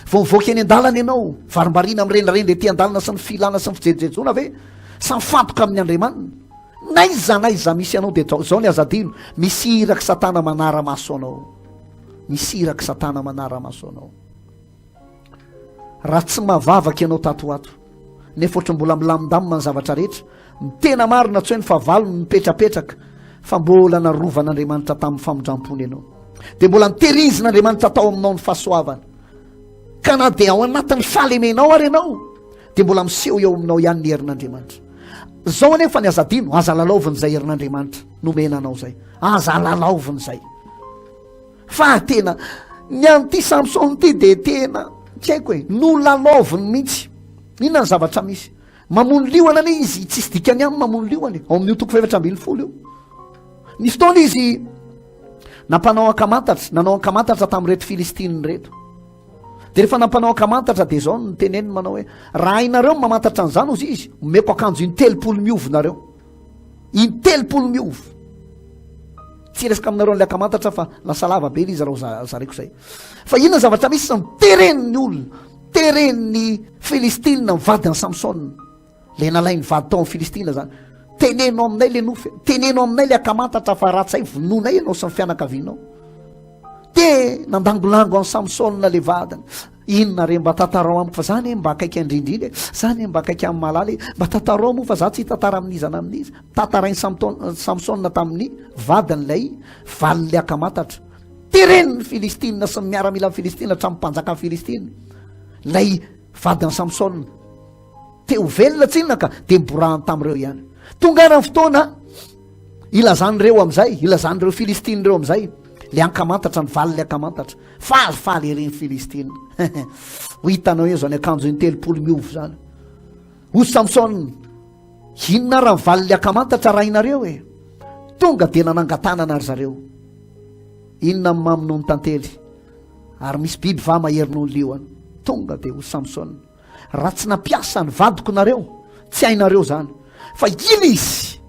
Vao mivoaka eny an-dalana ianao, varimbarina mirendrarendra ety an-dalana sy ny filana sy ny fijerejejona ve sa mifantoka amin'ny Andriamanina. Naiza misy anao de zao ny azadino, misy iraky satana manara-maso anao, misy iraky satana manara-maso anao. Raha tsy mavavaka ianao tatoato nefa ohatry mbola milamindamina ny zavatra rehetra, ny tena marina tsy hoe ny fahavalo ny mipetrapetraka, fa mbola narovan'Andriamanitra tamin'ny famondrampony ianao, de mbola nitehirizin'Andriamanitra tao aminao ny fahasoavana. Ka na de ao anatin'ny falemenao ary ianao, de mbola miseho eo aminao ihany ny herin'Andriamanitra. Zao anefa ny azadino, aza lalaoviny zay herin'Andriamanitra nomenanao zay, aza lalaoviny zay. Fa tena ny an'ty Samsona ty de tena tsy haiko hoe nolalaoviny mihitsy. Inona ny zavatra misy? Mamono lioana ane izy, tsisy dikany aminy mamono lioany ao amin'io toko 7:12 io. Ny fotoana izy nampanao ankamantatra, nanao ankamantatra tamin'reto Filistina reto. De rehefa nampanao ankamantatra de zao ny teneniny manao hoe raha inareo mamantatra an'izany ozy izy, omeko akanjo in-telopolo miovy nareo, in-telopolo miovy. Tsy resaka aminareo n'le ankamantatra fa lasa lava be izy raha zareko zay. Fa inona zavatra misy sa mitereniny olona, tereniny Filistina mivady ny Samsona, le nalay ny vady tao amin'ny Filistina zany. Tenenao aminay le nofy, tenenao aminay le ankamantatra fa ratsay vononay ianao sy ny fianakavianao. De nandangolango an Samsona le vadiny, inona re mba tantarao amiko fa zany mba akaiky andrindriny, zany mba akaiky amin'ny malaly, mba tantarao moa fa za tsy tantara amin'izana amin'izy. Tantarainy Samsona tamin'ny vadin'ilay valiny akamantatra, tereniny Filistina sy miaramila amin'ny Filistina hatramin'ny mpanjaka amin'ny Filistina. Lay vadiny Samsona teo velona tsinona ka de miborahany tamin'ireo ihany. Tonga raha fotoana ilazan'ireo am'izay, ilazan'ireo Filistina reo am'izay, le ankamantatra ny valiny akamantatra, falifaly ereny Filistina. Ho hitanao eo zao ny akanjo in-telopolo miovy zany. Hoy Samsona, inona raha ny valiny akamantatra raha inareo tonga de nanangatanana ary zareo. Inona mamino ny tantely, ary misy biby va maherin'olo lioany. Tonga de ho Samsona, raha tsy nampiasa ny vadiko nareo, tsy hainareo zany, fa ina izy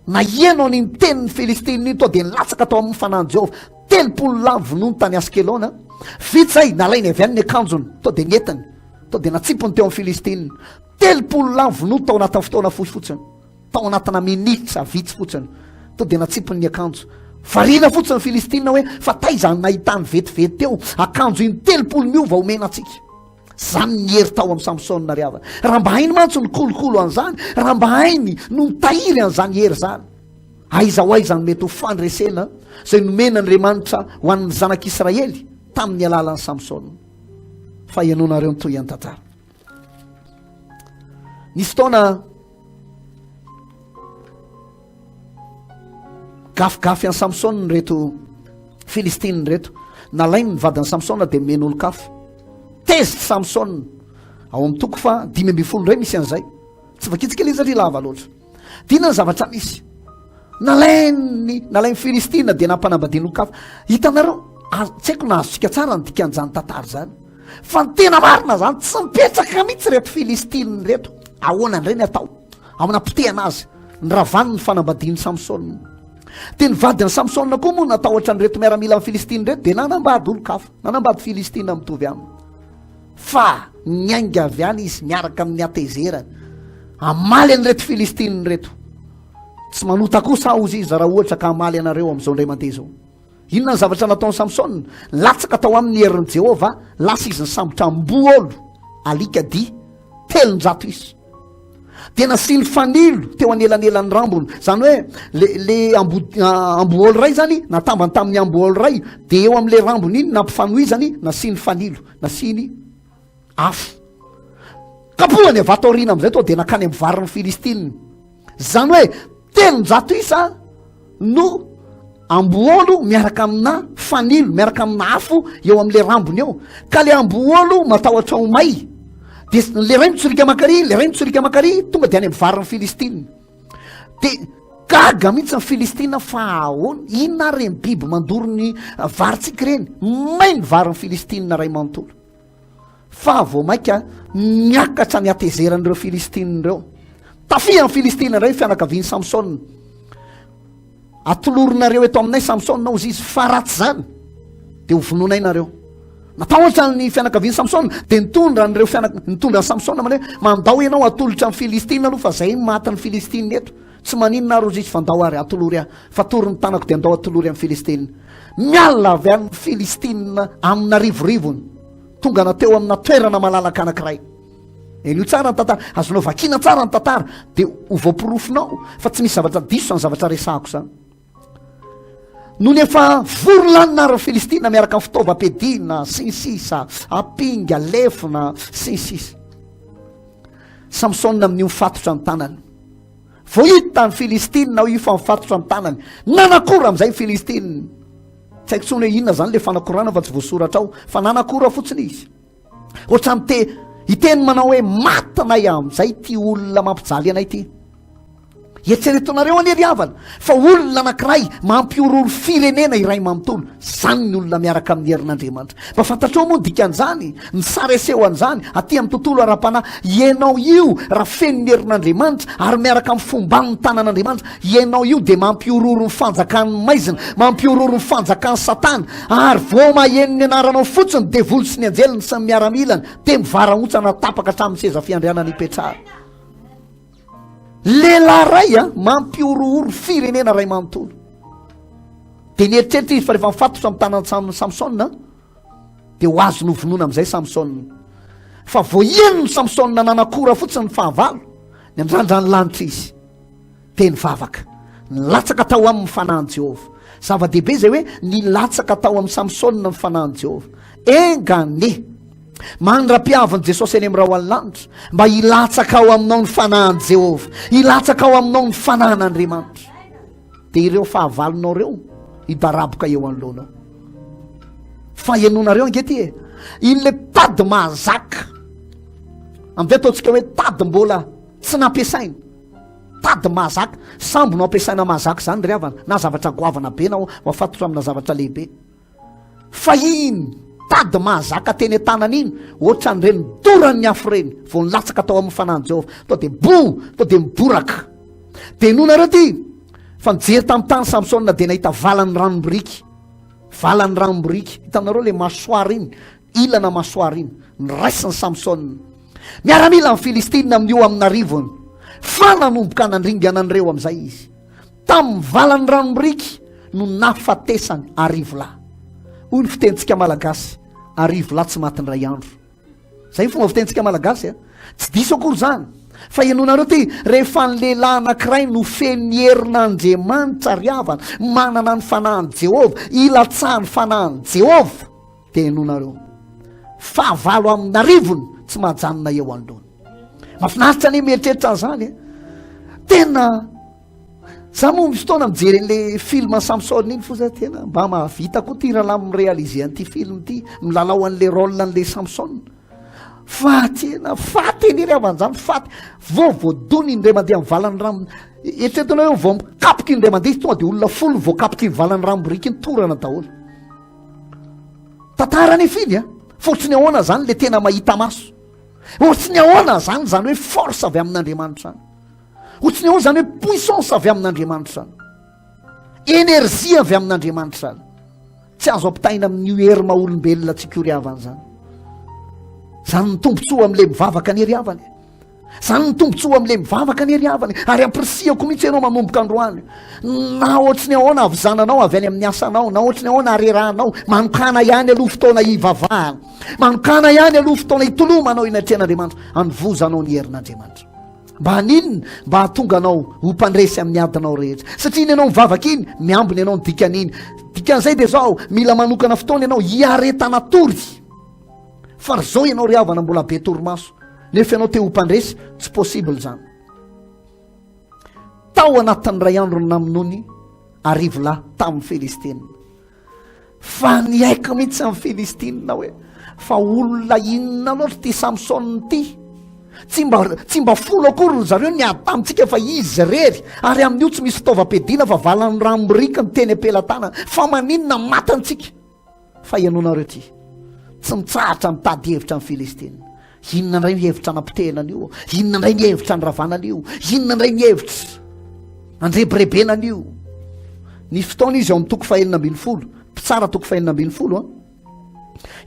na ienao ny miteniny Filistina io to de nilatsaka tao amin'ny fanany Jehovah, 30 lamy vonono tany Askelona, vitsay nalainy avy any ny akanjony, to de netany, to de natsipony teo amin'ny Filistina, 30 lamy vonono tao anatin'ny fotoana fohy fotsiny, tao anatina minitra vitsy fotsiny, to de natsipony ny akanjo. Varina fotsiny Filistina hoe fa taizany nahitany vetivety teo, akanjo iny 30 miova omena atsika. Zany ny hery tao amin'ny Samsona ry hava. Raha mba hainy mantsy ny kolokolo an'izany, raha mba hainy no mitahiry an'izany hery zany, aiza ho aiza ny mety ho fandresena zay nomen'Andriamanitra ho an'ny zanak'Israely tamin'ny alalan'ny Samsona. Fa ianao nareo ny toy an-tantara. Nisy fotoana gafigafy an'ny Samsona reto Filistina reto, nalainy ny vadin'ny Samsona de men'olo kafy. Tezitra Samsona ao amin'ny toko fa 5:12 ray misy an'izay, tsy vakitsika le satria lava loatra. Dina ny zavatra misy, nalainy Filistina de nampanambadian'olo kafy. Hitanareo, tsy haiko nahazontsika tsara ny dikan'izany tantara zany, fa ny tena marina zany tsy mipetraka mihitsy reto Filistina reto. Ahoana indray ny atao amin'ampitehana azy, ny ravaniny fanambadian'ny Samsona. De ny vadin'ny Samsona koa moa natao ohatran'ny reto miaramila amin'ny Filistina reto de nanambady olo kafa, nanambady Filistina mitovy aminy. fa miainga avy any izy miaraka amin'ny atezerany amaly an'reto filistininy reto tsy manota kosa ozy izy raha ohatra ka amaly anareo amin'izao ndray mandeha zao. Inona ny zavatra nataony Samson? Latsaka tao amin'ny herin'i Jehova, lasa izy ny sambotra amboolo alika di 300 izy. Dia nasiany fanilo teo anelanelan'ny rambony, zany hoe le amboolo ray zany natambany tamin'ny amboolo ray, dia eo amin'le rambony iny nampifanoizany nasiany fanilo, nasiany afo. Kapohany avy ato aoriana amin'izay to dia nakany amin'ny varin'ny Filistininy. Zany hoe 300 isa no amboolo miaraka amina fanilo, miaraka amina afo eo amin'le rambony eo. Ka le amboolo matahotra ho may, dia le ray mitsorika makary, le ray mitsorika makary, tonga dia any amin'ny varin'ny Filistininy. Dia gaga mihitsy ny Filistina fa ahoana, inona reny biby mandoro ny varitsika reny, may ny varin'ny Filistina ray manontolo. Fa vao maika miakatra ny atezeran'ireo Filistinireo. Tafia ny Filistina ray fianakavian'ny Samson. Atolorinareo eto aminay Samson ozy izy fa ratsy zany, dia hovonoanay nareo. Matahotra ny fianakavian'ny Samson, dia nitondra ny Samson amany hoe mandao ianao atolotra ny Filistina aloha fa zay maty ny Filistina eto. Tsy maninona rozy izy fandao ary atolory ahy, fa tory ny tanako dia andao atolory amin'ny Filistina. Miala avy amin'ny Filistina amina rivorivony, tonga nateo amina toerana malalaka anankiray. Io tsara ny tantara, azonao vakina tsara ny tantara, dia ho voaporofonao fa tsy misy zavatra diso ny zavatra resahako zany. Noho efa vorolanina ary Filistina miaraka amin'ny fitaovam-piadiana sy ny sisa, apinga, lefona sy ny sisa. Samson amin'io mifatotra ny tanany. Vao hita ny Filistina io fa mifatotra ny tanany, nanakora amin'izay ny Filistina. Tsy haiko tsony hoe inona zany le fanakorana fa tsy voasoratra ao, fa nanakora fotsiny izy. Ohatrany hiteny manao hoe matinay amin'izay ty olona mampijaly anay ty. Eritreretonareo any havana fa olona anankiray mampiororo firenena iray manontolo, zany ny olona miaraka amin'ny herin'Andriamanitra. Mba fantatrao moa dikan'izany, ny sara eseho an'izany aty amin'ny tontolo ara-panahy, ianao io raha feno ny herin'Andriamanitra ary miaraka amin'ny fomba ny tanan'Andriamanitra, ianao io dia mampiororo ny fanjakan'ny maizina, mampiororo ny fanjakan'ny Satana, ary vao maheno ny anaranao fotsiny dia volo sy ny anjeliny sy ny miaramilany dia mivaraontsana tapaka hatramin'ny seza fiandrianana ipetrahana. Lehilahy ray mampiorooro firenena ray manontolo. Dia nieritreritra izy fa rehefa mifatotra amin'ny tanan'ny Samson dia ho azo novonoana amin'izay Samson. Fa vao ieno ny Samson nanakora fotsiny ny fahavalo, ny andrandrany lanitra izy dia nivavaka, nilatsaka tao amin'ny fanahin'i Jehova. Zava-dehibe zay hoe nilatsaka tao amin'ny Samson ny fanahin'i Jehova. Engane mandra-piavan'i Jesosy eny amin'ny raha ho any lanitra, mba hilatsaka ao aminao ny fanahin'i Jehova, hilatsaka ao aminao ny fanahin'Andriamanitra. Dia ireo fahavalonao reo hidaraboka eo anoloanao. Fa ianonareo angety in'le tady mahazaka, amin'izay ataontsika hoe tady mbola tsy nampiasaina, tady mahazaka, sambo no ampiasaina mahazaka zany ry havana, na zavatra goavana be na mafatotra amina zavatra lehibe. Fa iny tady mahazaka teny an-tanany iny, ohatra n'ireny dorany afo reny, vao nilatsaka tao amin'ny fanahin'i Jehova, to dia miboraka. Dia nonareo ty fa nijery tamin'ny tany Samson dia nahita valany ranom-biriky, valany ranom-biriky. Hitanareo le masoara iny, ilana masoara iny, niraisiny Samson. Miaramila amin'ny Filistina amin'io amin'ny arivony, fa nanomboka nandringanan'ireo amin'izay izy. Tamin'ny valany ranom-biriky no nafatesany arivolahy. Hoy ny fitentsika malagasy, arivolahy tsy maty ny ray andro. Zay fomba fitentsika malagasy tsy diso akory zany. Fa ianonareo ty, rehefa ny lehilahy anankiray no feny herin'Andriamanitra ry havana, manana ny fanahin'i Jehova, ilatsahany fanahin'i Jehova, dia ianonareo fahavalo amin'ny arivony tsy mahajanona eo anoloana. Mahafinaritra ny mieritreritra an'izany tena. Za moa misy fotoana mijery an'le film Samson iny fo za tena mba mahavita koa ty rahalahy mirealize an'ity film ty, milalao an'le rôle an'le Samson. Fa tena faty ny ry havan'izany, faty voadony indray mandeha amin'ny valany rano. Eritreretana hoe vao mikapoky indray mandeha tonga dia olona folo vao kapoky ny valany rano-biriky ny torana daholo. Tantarany finy fotsiny ahoana zany le tena mahita maso, ohatsiny ahoana zany hoe force avy amin'Andriamanitra zany, ohatsiny ahoana zany hoe puissance avy amin'Andriamanitra zany, énergie avy amin'Andriamanitra zany. Tsy azo ampitaina amin'io hery maha olombelona tsika ry havana zany. zany ny tombontsoa am'le mivavaka ny eriavany, zany ny tombontsoa am'le mivavaka ny eriavany. Ary ampirisiako mihitsy ianao manomboka androany, na ohatsy ny ahoana avy zananao avy any amin'ny asanao, na ohatsy ny ahoana arerahanao, manokana ihany aloha fotoana hivavahana, manokana ihany aloha fotoana hitolomanao inatrehan'Andriamanitra, anivozanao ny herin'Andriamanitra. Mba haninona? Mba hatonga anao ho mpandresy amin'ny adinao rehetra, satria ny anao mivavaka iny miambiny ianao ny dikan'iny. Dikan'izay dia zao mila manokana fotoana ianao hiaretana tory, fa ry zao ianao ry havana mbola be torimaso, nefa ianao te ho mpandresy, tsy possible zany. Tao anatin'ny ray andro naminony arivo lahy tamin'ny Filistina, fa niaika mihitsy amin'ny Filistina hoe fa olona inona loatra ty Samson ty, tsy mba folo akory ry zareo ny atamintsika fa izy rery, ary amin'io tsy misy fitaovam-piadiana fa valany ramorika ny teny ampelatana, fa maninona matantsika. Fa ianao nareo ty tsy mitsahatra mitady hevitra amin'ny Filistina. Inona ndray ny hevitra anapitenan'io, inona ndray ny hevitra andravanan'io, inona ndray ny hevitra andrebirebenan'io. Ny fotoana izy eo amin'ny toko fahelina ambin'ny folo, mpitsara toko fahelina ambin'ny folo,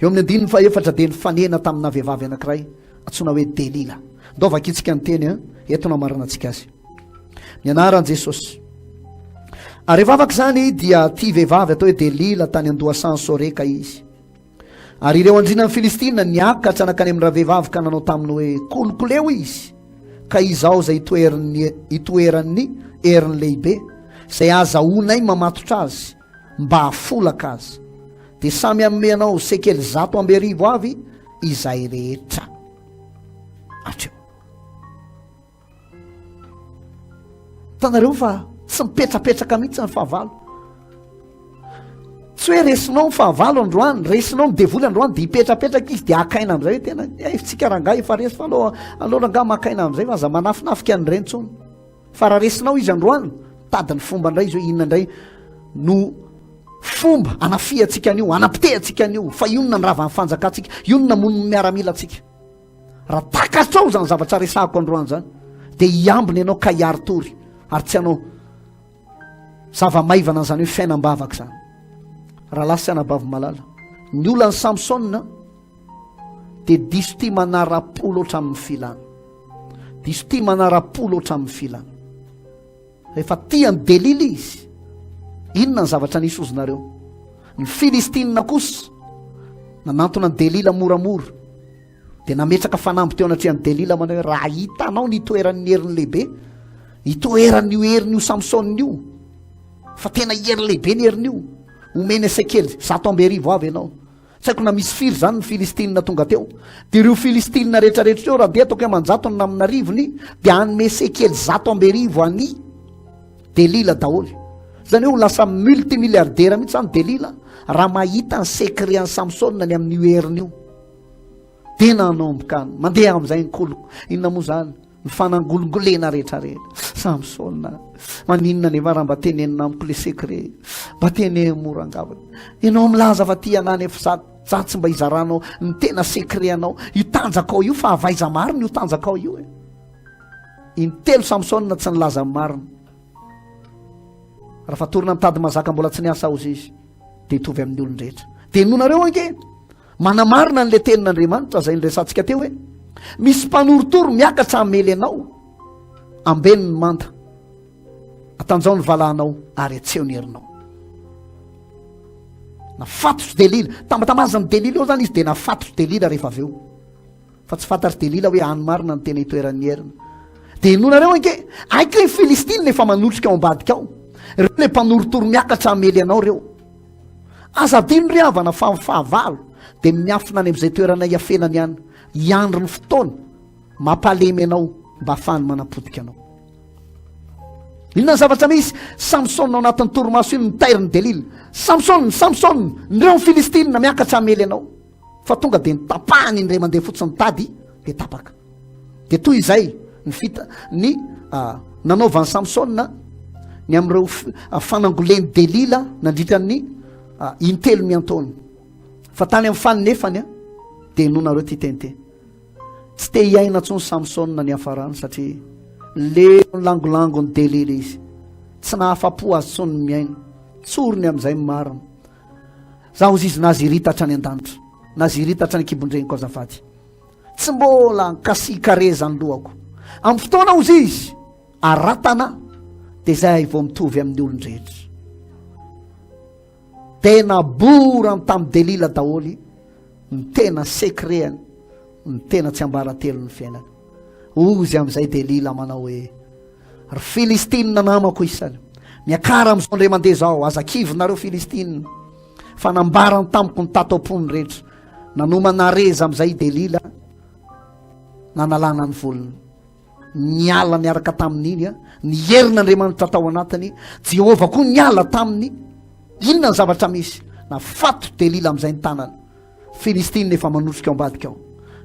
eo amin'ny andininy faefatra dia nifanena tamina vehivavy anankiray antsoina hoe Delila. Ndaovaka itsika ny teny eto namarana antsika azy. Ny anaran'i Jesosy. Ary vavaka zany dia ty vehivavy atao hoe Delila tany andohasan Soreka izy. Ary ireo andrina amin'ny Filistina niakatra nakany amin'ny raha vehivavy ka nanao taminy hoe kolokoleo izy, ka izao zay itoeran'ny heriny lehibe zay azahoanay mamatotra azy mba hafolaka azy, dia samy amenao sekely 100 avy izay rehetra. Atreo tanareo fa tsy mipetrapetraka mihitsy ny fahavalo. Tsy hoe resinao ny fahavalo androany, resinao ny devoly androany dia hipetrapetraka izy dia akaina amin'izay tena tsika rangah efa resy, fa aloha rangah makaina amin'izay fa aza manafinafika ny rentsony. Fa raha resinao izy androany, tady ny fomba indray izy hoe inona indray no fomba anafiatsika an'io, anapitehatsika an'io, fa ionona ny rava ny fanjakatsika, ionona mono ny miaramila atsika. Raha takatrao zany zavatra resahako androany zany, dia hiambiny ianao ka hiary tory, ary tsy anao zava-maivana zany hoe fiainam-bavaka zany. Raha lasy anabavy malala, ny olany Samsona dia diso ty manara-polo oatra amin'ny filana, diso ty manara-polo oatra amin'ny filana. Rehefa tiany Delila izy, inona ny zavatra nisy ozinareo? Ny Filistina kosa nanantona ny Delila moramora, dia nametraka fanamby teo anatrian'ny Delila manao hoe raha hitanao ny toeran'ny heriny lehibe, itoeran'io herin'io Samson'io, fa tena hery lehibe ny herin'io, omeny sekely 100 avy ianao. Tsy haiko na misy firy zany ny Filistina tonga teo, dia ireo Filistina rehetrarehetra eo raha dia ataoko hoe manjatony namina rivony, dia anome sekely 100 any Delila daholy. Zany hoe lasa multimilliardaire mihitsy zany Delila raha mahita ny sekrean'ny Samsona ny amin'io herin'io. Tena anombokany mandeha amin'izay ny koloko, inona moa zany ny fanangolongolena rehetrarehetra. Samsona maninona nefa raha mba tenenina amiko le sekre, mba tenena morangavana, ianao milaza fa ty anany efa za tsy mba hizaranao ny tena sekre anao, io tanjakao io fa avaiza marina io tanjakao io intelo Samsona tsy nilaza marina. Raha fa torina mitady mazaka mbola tsy niasa aozy izy, dia hitovy amin'ny olon-drehetra. Dia nonareo anke manamarina n'le tenin'Andriamanitra zay nyresantsika teo hoe misy mpanorotoro miakatra amely anao, ambeny ny manta, atanjao ny valahanao ary atseho ny herinao. Nafatotry Delila, tambatamazany Delila eo zany izy dia nafatotry Delila rehefa avy eo, fa tsy fantatry Delila hoe any marina ny tena hitoeran'ny herina. Dia nonareo anke aiky ny Filistina efa manolotrika ao ambadika ao, reo le mpanorotoro miakatra amely anao reo. Aza dino ry havana fa ny fahavalo dia miafina any amin'izay toerana hiafenany ihany, hiandro ny fotoana mampalemy anao mba ahafahany manapodika anao. Inona ny zavatra misy Samson ao anatin'ny torimaso iny nitairiny Delila, Samson nireo ny Filistina miakatra amely anao, fa tonga dia nitapahany indray mandeha fotsiny tady dia tapaka. Dia toy izay ny nanaovan'ny Samsona ny amin'ireo fanangoleny Delila nandritra ny intelo miantaona, fa tany amin'ny faninefany dia nonareo ty tente tsy te hiaina ntsony Samsona ny hafarany, satria leo ny langolangony Delila izy, tsy nahafa-po azy tsony ny miaina, tsorony amin'izay marina. Zaho ozy izy nazirita hatrany an-danitra, nazirita hatrany kibondreniko azafady, tsy mbola nkasikarezany lohako amin'ny fotoana ozy izy aratana dia zay vao mitovy amin'ny olon-drehetra tena borany tamin'ny delila daholy ny tena sekreany ny tena tsy ambaratelo ny fiainana ozy amin'izay delila manao hoe ry filistina namako isany miakara amin'izao ndre mandeha zao azakivonareo filistina fanambarany tamiko ny tato-pony rehetra nanomanareza amin'izay delila nanalana ny volony niala niaraka tamin'iny a ny herin'andriamanitra tao anatiny Jehovah koa niala taminy inona ny zavatra misy na fato delila amin'izay ny tanany filistina efa manosika ao ambadika ao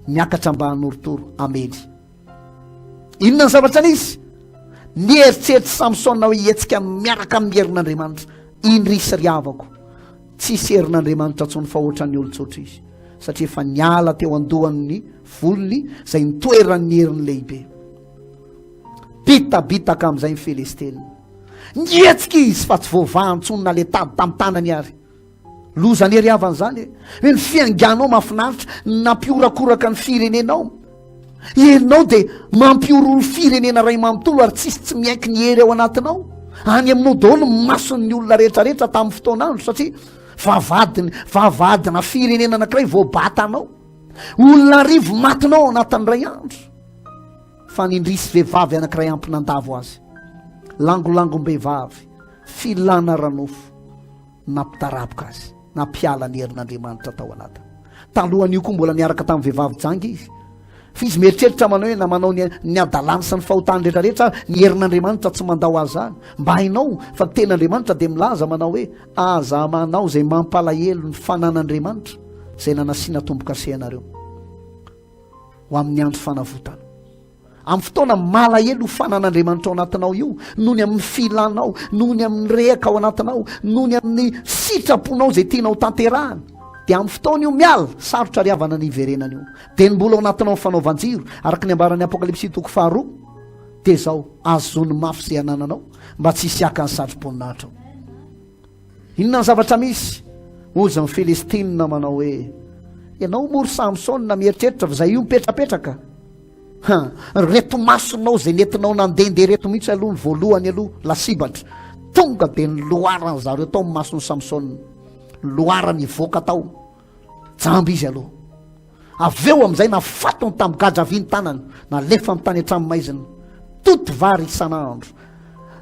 miakatra mba hanorotoro amely inona ny zavatra nisy nieritseritra Samsona hoe hetsika miaraka amin'ny herin'andriamanitra indrisy riavako tsisy herin'andriamanitra tsony fa ohatran'ny olon-tsotra izy satria efa niala teo andohan'ny volony zay nitoeran'ny heriny lehibe bitabitaka amin'izay ny filistina nietsika izy fa tsy voavahantsonina le tady tamin'ny tanany ary lozany heriavana zany hoe ny fianganao mahafinaritra nampiorakoraka ny firenenao ianao dia mampiorony firenena ray manontolo ary tsisy tsy miaiky ny hery ao anatinao any aminao daholo mason'ny olona rehetrarehetra tamin'ny fotoanandro satria vavadina firenena anankiray voabatanao olona rivo matinao anatin'ny ray andro fa nindrisy vehivavy anankiray ampinandavo azy langolangom-behivavy filana ranofo nampitaraboka azy nampiala ny herin'andriamanitra tao anatiny talohan'io koa mbola niaraka tamin'ny vehivavy jangy izy fa izy mieritreritra manao hoe na manao ny adalany sy ny fahotany rehetrarehetra ny herin'andriamanitra tsy mandao azy zany mba hainao fa ny ten'andriamanitra dia milaza manao hoe aza manao zay mampalahelo ny fanan'andriamanitra zay nanasiana tombo-kase anareo ho amin'ny andro fanavotana amin'ny fotoana malahelo fanan'andriamanitra ao anatinao io noho ny amin'ny filanao noho ny amin'ny rehaka ao anatinao noho ny amin'ny sitraponao zay tianao tanterahana dia amin'ny fotoana io miala sarotra riavana ny iverenana io dia ny mbola ao anatinao ny fanaovanjiro araka ny ambaran'ny apokalipsy toko 2 dia zao azony mafy zay anananao mba tsy hisy aka ny satrom-poninahitra ao inona ny zavatra misy ozy amin'ny filistina manao hoe ianao mory Samsona mieritreritra fa zay io mipetrapetraka reto masonao zay nentinao nandehandeha reto mihitsy aloha ny voalohany aloha lasibatra tonga dia ny loarany zareo tao amin'ny mason'ny Samsona loarany ivoaka tao jamby izy aloha aveo amin'izay nafatony tamin'ny gadraviny tanany nalefa amin'ny tany hatranomaizina toto vary isan'andro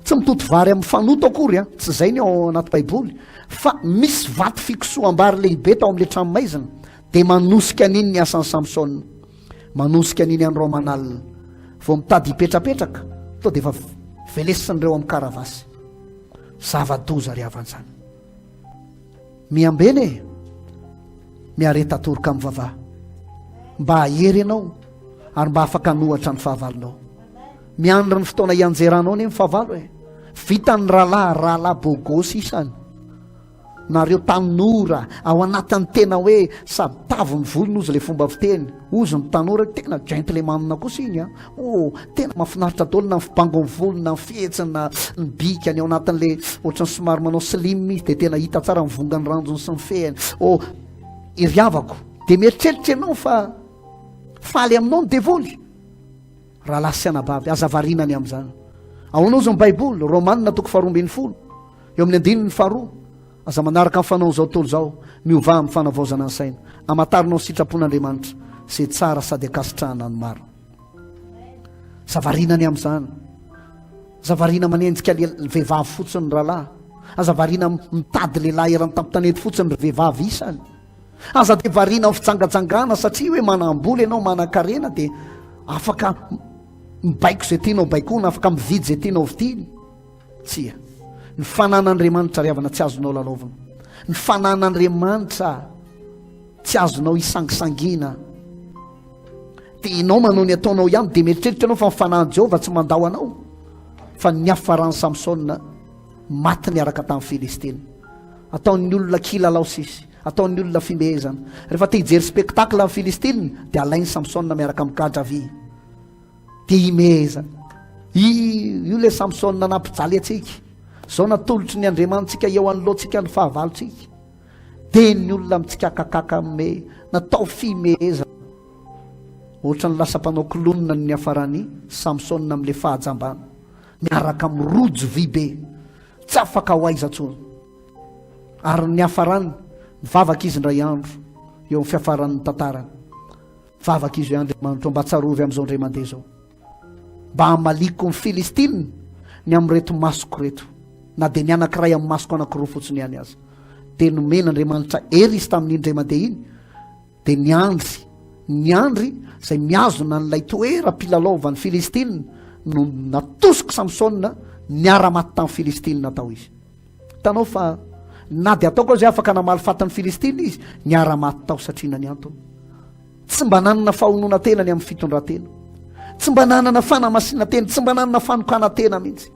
tsy mitoto vary amin'ny fanoto akory a tsy zay ny ao anaty baiboly fa misy vaty fikosoam-bary lehibe tao amin'le tranomaizina dia manosika an'iny ny asan'ny Samsona manosika an'iny andro manalina vao mitady hipetrapetraka to dia efa velesiny reo amin'ny karavasy zava-doza ry avan'izany miambeny e miareta toroka amin'ny vavaha mba hahery ianao ary mba afaka nohatra ny fahavalonao miandry ny fotoana ianjeranao ny fahavalo e vita ny rahalahy bogosy isany nareo tanora ao anatin'ny tena hoe sabitavo ny volony ozy le fomba fiteny ozy ny tanora tena gentlemanina kosa iny a tena mahafinaritra daolo na ny fibango ny volony na ny fihetsina ny bikany ao anatin'le ohatrany somary manao slim misy dia tena hita tsara mivongany ranjony sy ny fehany iriavako dia mieritreritra ianao fa faly aminao ny devoly raha lasy anababy azavarinany amin'izany ahoanao zo ny baiboly romanina toko 12 eo amin'ny 1:2 aza manaraka amin'ny fanao zao tolo zao miova amin'ny fanavaozana ny saina amatarinao sitrapon'andriamanitra zay tsara sady akasitrahana ny maro zavarina ny amin'izany zavarina manenjika vehivavy fotsiny ny rahalahy azavarina mitady lehilahy erany tampitanety fotsiny ry vehivavy isany aza dia varina amin'ny fijangajangana satria hoe manamboly ianao manan-karena dia afaka mibaiko zay tianao baikona afaka mividy zay tianao vidiny tsia ny fanan'andriamanitra riavana tsy azonao lalaovina ny fanan'andriamanitra tsy azonao isangisangina dia ianao manao ny ataonao ihany dia mieritreritra anao fa mifanany Jehovah tsy mandao anao fa ny afarany Samsona maty niaraka tamin'ny filistina ataon'ny olona kilalao sisy ataon'ny olona fimehezana rehefa te hijery spectacle amin'ny filistina dia alainy Samsona miaraka amin'ny gadravy dia imehezana io le Samsona nampijaly atsika zao natolotry ny andriamanitsika eo anoloantsika ny fahavalontsika dia ny olona mitsikakakaka ame natao fimehezana ohatra ny lasa mpanao kolonina ny afarany samsona am'le fahajambana miaraka mirojo vy be tsy afaka ho aizatsony ary ny afarany mivavaka izy ndray andro eo amin'ny fiafaran'ny tantarany vavaka izy hoe Andriamanitra mba tsarovy amin'izao ndray mandeha zao mba hamaliko ny Filistina ny am'reto masoko reto na de ny anankiray amin'ny masoko anankiroa fotsiny ihany azy de nomena Andriamanitra ery izy tamin'iny ndray mandeha iny de ny andry zay miazona n'lay toeram-pilalaovan'ny Filistina no natosiko Samsona niara-maty tamin'ny Filistina tao izy tanao fa na de ataoko zay afaka namaly fatan'ny Filistina izy niara-maty tao satria nany antony tsy mba nanana fahonona tena ny amin'ny fitondratena tsy mba nanana fanamasina tena tsy mba nanana fanokana tena mihitsy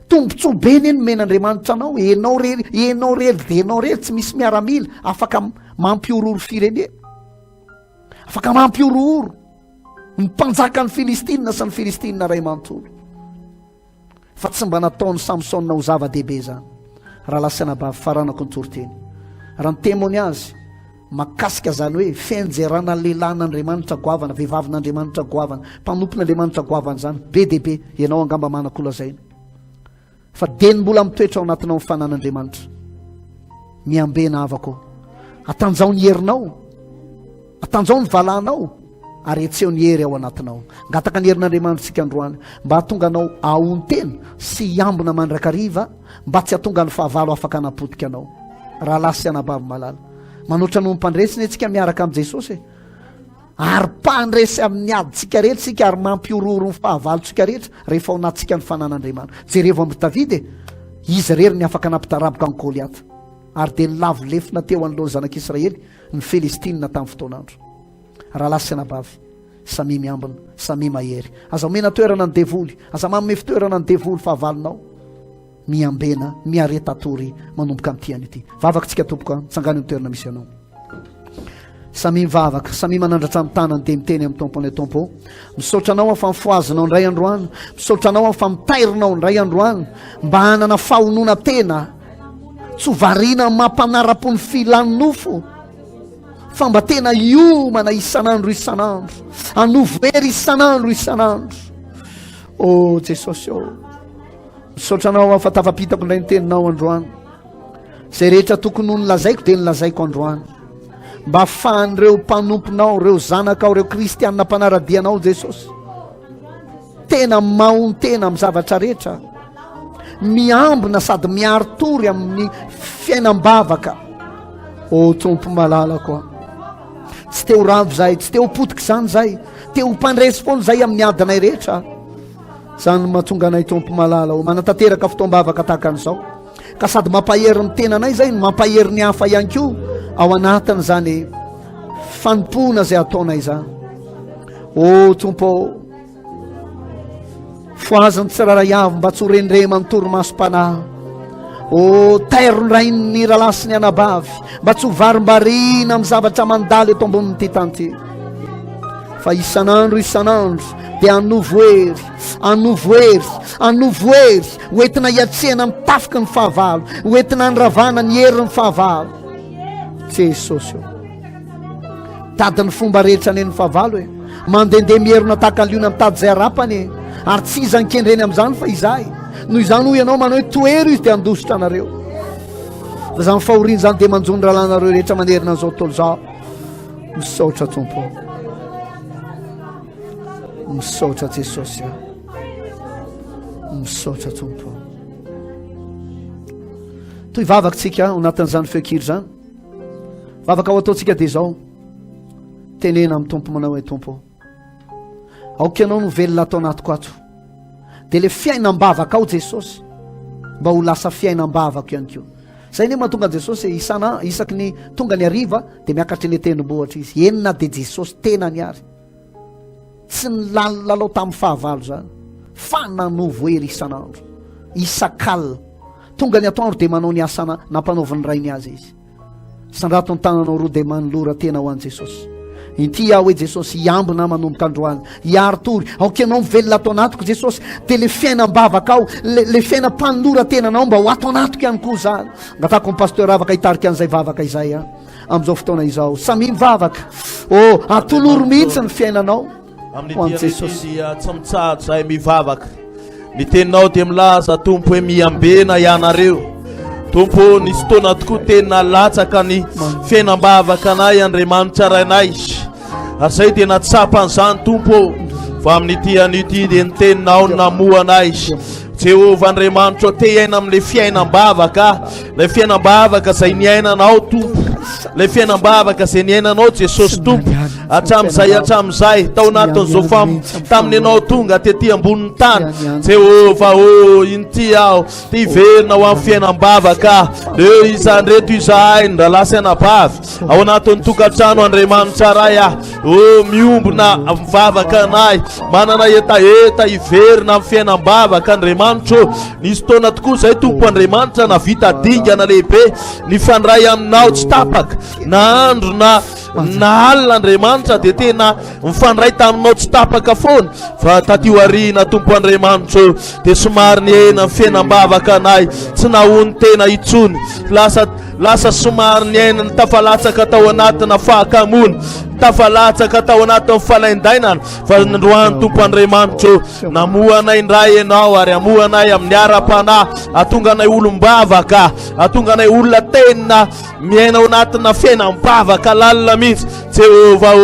tombontsoa be ny men'Andriamanitra anao enao rery de enao rery tsy misy miaramila afaka mampiororo firene afaka mampiororo ny mpanjaka ny Filistina sy ny Filistina ray manontolo fa tsy mba nataony Samsona ho zava-dehibe zany raha lasana bavy faranako ny toroteny raha ny témoiny azy makasika zany hoe fianjerana lehilahin'Andriamanitra goavana vehivavin'Andriamanitra goavana mpanompon'Andriamanitra goavana zany be dehibe ianao angamba manakolazaina fa de ny mbola mitoetra ao anatinao ny fanan'Andriamanitra miambena avako atanjao ny herinao atanjao ny valahanao ary etseo ny hery ao anatinao ngataka ny herin'Andriamanitra tsika androany mba hatonga anao ahony tena sy hiambina mandrakariva mba tsy hatonga ny fahavalo afaka anapotika anao raha lasy anabavy malala manoatra no mpandresiny tsika miaraka amin'i Jesosy ary mpandresy amin'ny aditsika rehetra tsika ary mampiororo ny fahavalontsika rehetra rehefa ao anatsika ny fanan'Andriamanitra jerevo amin'ny Davida izy rery ny afaka nampitaraboka ny Goliata ary de ny lavo lefina teo an'lo zanak'Israely ny Filistina tamin'ny fotoanandro raha lasy anabavy samy miambina samy mahery aza omena toerana ny devoly aza manome fitoerana ny devoly fahavalonao miambena miaretatory manomboka amin'ity ity vavaka tsika tompoka tsangany ny toerana misy anao samy mivavaka samy manandratra amin'ny tanany de miteny amin'ny tompo ny tompo misaotra anao fa mifoazinao ndray androany misaotra anao fa mitairinao ndray androany mba hanana fahonona tena tsy varina mampanara-po ny filany nofo fa mba tena iomana isan'andro anovery isan'andro o Jesosy o misaotra anao fa tafapitako ndray ny teninao androany zay rehetra tokony ho nylazaiko de nylazaiko androany mba afahan'ireo mpanomponao reo zanakao reo kristianina mpanaradianao Jesosy tena mahony tena amin'ny zavatra rehetra miambina sady miaritory amin'ny fiainam-bavaka o tompo malala koa tsy teo ravo zay tsy teo potika zany zay teo mpandresy foana zay amin'ny adinay rehetra zany mahatonga anay tompo malala o manatanteraka fotoam-bavaka tahaka an'izao ka sady mampahery ny tenanay zay mampahery ny hafa ihany ko ao anatiny zany fanompona zay ataonay zany o tompo foazany tsiraray avy mba tsy ho renirema ny torimasom-panahy o tairony rainy ralasy ny anabavy mba tsy ho varimbarina amin'ny zavatra mandaly eto ambonin'ity tany ity fa isan'andro de anovoery hoentina hiatsena mitafiky ny fahavalo hoentina andravana ny hery ny fahavalo Jesosy tady ny fomba rehetra ny fahavalo e mandendeha miherina tahaka ny liona mitady zay arapany ary tsy iza nikendreny amin'izany fa izahay noho izany ho ianao manao hoe toero izy de andositra anareo fa zany fahoriany zany de manjony rahalanareo rehetra manerina an'izao tontolo zao misaotra tompo misaotra Jesosy misaotra tompo toy vavaka tsika ao anatin'izany feokiry zany vavaka ao ataotsika de zao tenena amin'ny tompo manao hoe tompo aoka ianao no velona atao anatiko ato de le fiainam-bavaka ao Jesosy mba ho lasa fiainam-bavako ihany keo zay ne mahatonga Jesosy isaky ny tonga ny ariva de miakatry ny tendrombohatra izy enina de Jesosy tena niary tsy nilalao tamin'ny fahavalo zany fa nanovo hery isan'andro isakal tonga ny atoandro de manao ny asana nampanaovany rainy azy izy sandrato ny tananao roa de manolora tena ho an' Jesosy inty aho hoe Jesosy iambina manomboka androany hiaritory aoka ianao mivelona atao anatiko Jesosy de le fiainam-bavaka ao le fiainam-panolora tenanao mba ho atao anatiko ihany koa zany ngatako ny pasteur avaka hitarika an'izay vavaka izay a amin'izao fotoana izao. Samy mivavaka atoloro mihitsy ny fiainanao ho an'i Jesosy. Tsy mitsahatra zahay mivavaka. Ny teninao dia milaza tompo hoe miambena ianareo. Tompo nisy fotoana tokoa tena latsaka ny fiainam-bavaka anay Andriamanitra rainay. Ary zay dia natsapan'izany tompo fa amin'ity an'ity dia ny teninao namoa anay. Jehovah Andriamanitra te iaina amin'ilay fiainam-bavaka, ilay fiainam-bavaka izay niainanao tompo, ilay fiainam-bavaka izay niainanao Jesosy tompo, hatramin'izay tao anatin'izao tamin'ny ianao tonga tetỳ ambonin'ny tany. Jehovah inty aho ty hiverina ho amin'ny fiainam-bavaka leo izany reto izahay ny ralasaina-bavy ao anatin'ny tokantrano Andriamanitra ray miombona mivavaka anay, manana etaeta hiverina amin'ny fiainam-bavaka Andriamanitra. Nisy fotoana tokoa zay tompo Andriamanitra navita dingana lehibe nifandray aminao tsy tapaka na andro na alina Andriamanitra dia tena mifandray taminao tsy tapaka foana. Fa tatio arina tompo Andriamanitra dia somary niaina fiainam-bavaka anay tsy nahony tena itsony, lasa somary niaina ny tafalatsaka tao anatina fahakamona, tafalatsaka tao anatin'ny falaindainana. Fa androany tompo Andriamanitra namoa anay indray ianao ary amoa anay amin'ny ara-panahy, atonga anay olom-bavaka, atonga anay olona tena miaina ao anatina fiainam-bavaka lalina mihitsy. Jehovah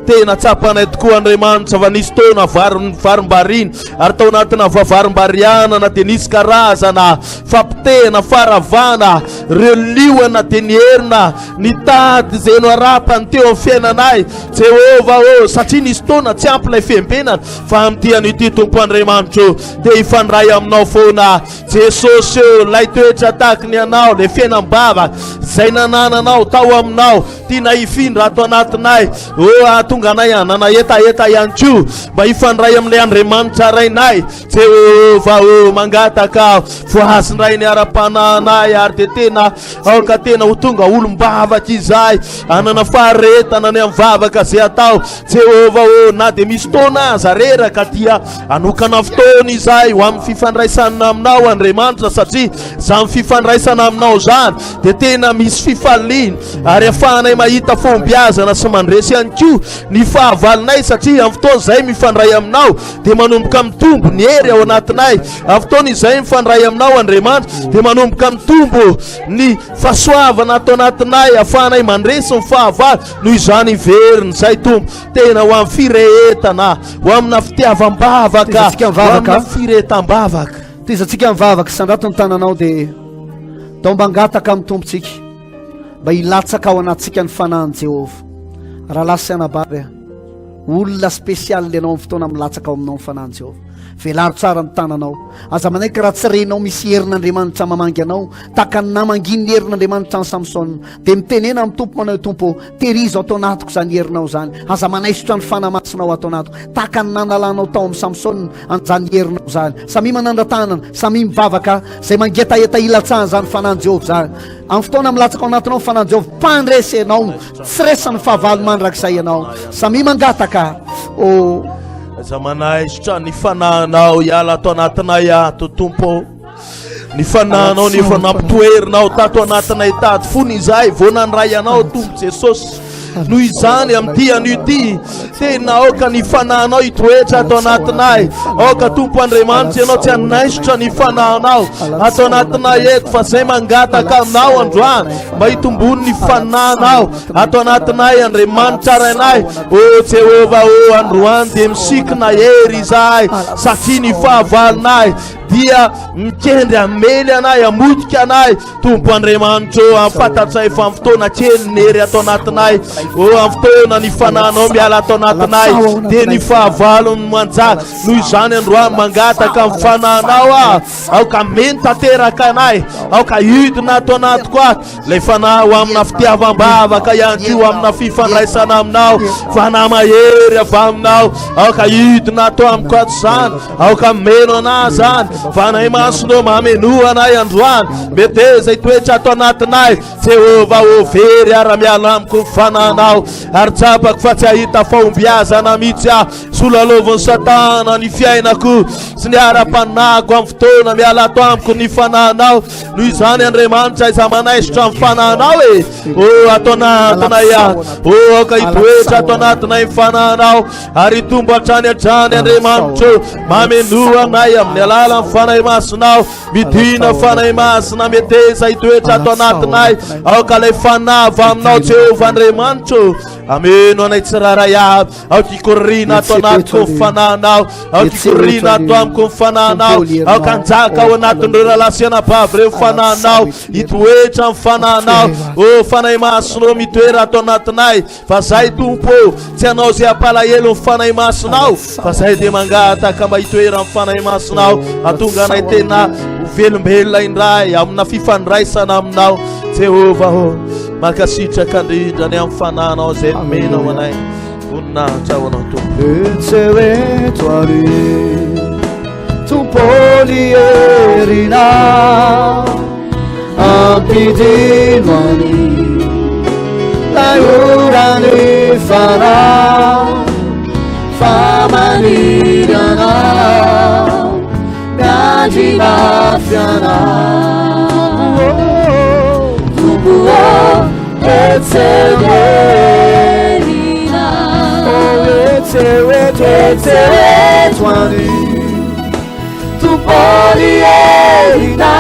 tena tsapanay tokoa Andriamanitra fa nisy taona varim-barina ary tao anatina vavarim-barianana dia nisy karazana fampitehana faravana reo lioana dia nierina nitady zay no arapany teo amin'ny fiainanay. Jehovah satria nisy taona tsy ampy ilay fiambenana fa amin'ity an'ity tompo Andriamanitra dia hifandray aminao foana. Jesosy lay toetra tahaka ny anao, ilay fiainam-bavaka zay nanananao tao aminao tiana hifindra ato anatinay. Atonga anay nana etaeta ihany koa mba hifandray amin'ilay Andriamanitra rainay. Jehovah mangataka voasindray ny ara-pananay ary dia tena aoka tena ho tonga olom-bavaka izahay, anana faharetana ny am'vavaka zay atao. Jehovah na dia misy taona aza reraka dia anokana fotoana izahay ho amin'ny fifandraisana aminao Andriamanitra, satria zany fifandraisana aminao zany dia tena misy fifaliana ary afahanay mahita fombiazana sy mandresy ihany koa ny fahavalonay, satria amin'ny fotoana izay mifandray aminao dia manomboka mitombo ny hery ao anatinay. Amin'ny fotoana izay mifandray aminao Andriamanitra dia manomboka mitombo ny fahasoavana atao anatinay, afahanay mandresy ny fahavalo. Noho izany iveriny zay tompo tena ho amin'ny firehetana, ho amina fitiavam-bavaka, ho amina firehetam-bavaka. Tizatsika mivavaka sandrato ny tananao dia tao mba angataka amin'ny tompontsika mba hilatsaka ao anatsika ny fanahany Jehovah. Raha lasiana-bavy olona spesialy ianao amin'ny fotoana milatsaka ao aminao ny fanahany Jehovah. Velaro tsara ny tananao, aza manaiky raha tsy renao misy herin'Andriamanitra mamangy anao tahaka ny namanginy ny herin'Andriamanitra ny Samson dia mitenena amin'ny tompo manao tompo terizo atao anatiko zany herinao zany, aza manaisotra ny fanamasinao atao anatiko tahaka ny nanalanao tao amin'ny Samson an'izany herinao zany. Samy manandra-tanana, samy mivavaka zay mangetaeta ilatsahana zany fanahany Jehovah zany. Amin'ny fotoana milatsaka ao anatinao fanahany Jehovah, mpandresy ianao, tsy resany fahavalo mandrakizay ianao, samy mangataka aza manaisotra ny fanahinao hiala ato anatinay ato tompo, ny fanahinao nefa nampitoherinao tato anatinay tady fony izahay vao nandray anao tompo Jesosy. Noho izany amin'ity an'ity tena aoka ny fanahinao hitoetra ato anatinay. Aoka tompo Andriamanitra ianao tsy hanaisotra ny fanahinao ato anatinay eto, fa zay mangataka aminao androany mba hitombony ny fanahinao ato anatinay Andriamanitra rainay. Jehovah androany dia misikina hery izahay satria ny fahavalonay dia mikendry amely anay, amodika anay. Tompo Andriamanitra amfantatsay fa amin'ny fotoana kely nery ato anatinay, amin'ny fotoana ny fanahinao miala ato anatinay dia ny fahavalony manjaka. Noho izany androany mangataka amin'ny fanahinao aoka meny tanteraka anay, aoka hidina ato anatiko ato ilay fanahy ho amina fitiavam-bavaka ihany koa, amina fifandraisana aminao, fanahy mahery avy aminao, aoka hidina ato amiko ato zany, aoka meno anazy zany fanahy masonao mameno anay androany meteza itoetra ato anatinay Jehova very ara-miala amiko fananao ary tsapako fa tsy ahita fahombiazana mihitsy aho solalovon'ny satana ny fiainako sy ny ara-panako amin'ny fotoana miala ato amiko ny fananao noho izany Andriamanitra iza manaisitra amin'ny fananao ato anatinay aoka itoetra ato anatinay ny fananao ary tombo hatrany hatrany Andriamanitra mameno anay amin'ny alala ny fanahy masonao midina fanahy masina meteza itoetra ato anatinay aoka lay fanava aminao Jehova Andriamanitra ameno anay tsiraray aby aokikorina ato anatiko ny fananao aokikorina ato amiko ny fananao aokanjaka ao anatin'ireo relasiona-bavy reo fananao itoetra ny fananao fanahy masonao mitoera ato anatinay fa zay tompo tsy anao zay ampalahelo ny fanahy masonao fa zay dia mangataka mba hitoera ny fanahy masonao atonga anay tena velombelona indray amina fifandraisana aminao Jehova makasitraka indrindrany amin'ny fananao zay menao anay voninahitra ao anao tompo etsereto tumpoli erina ampidino ani laiurani fana famanirana miajimafiana etseverina etseretwani tupoli erina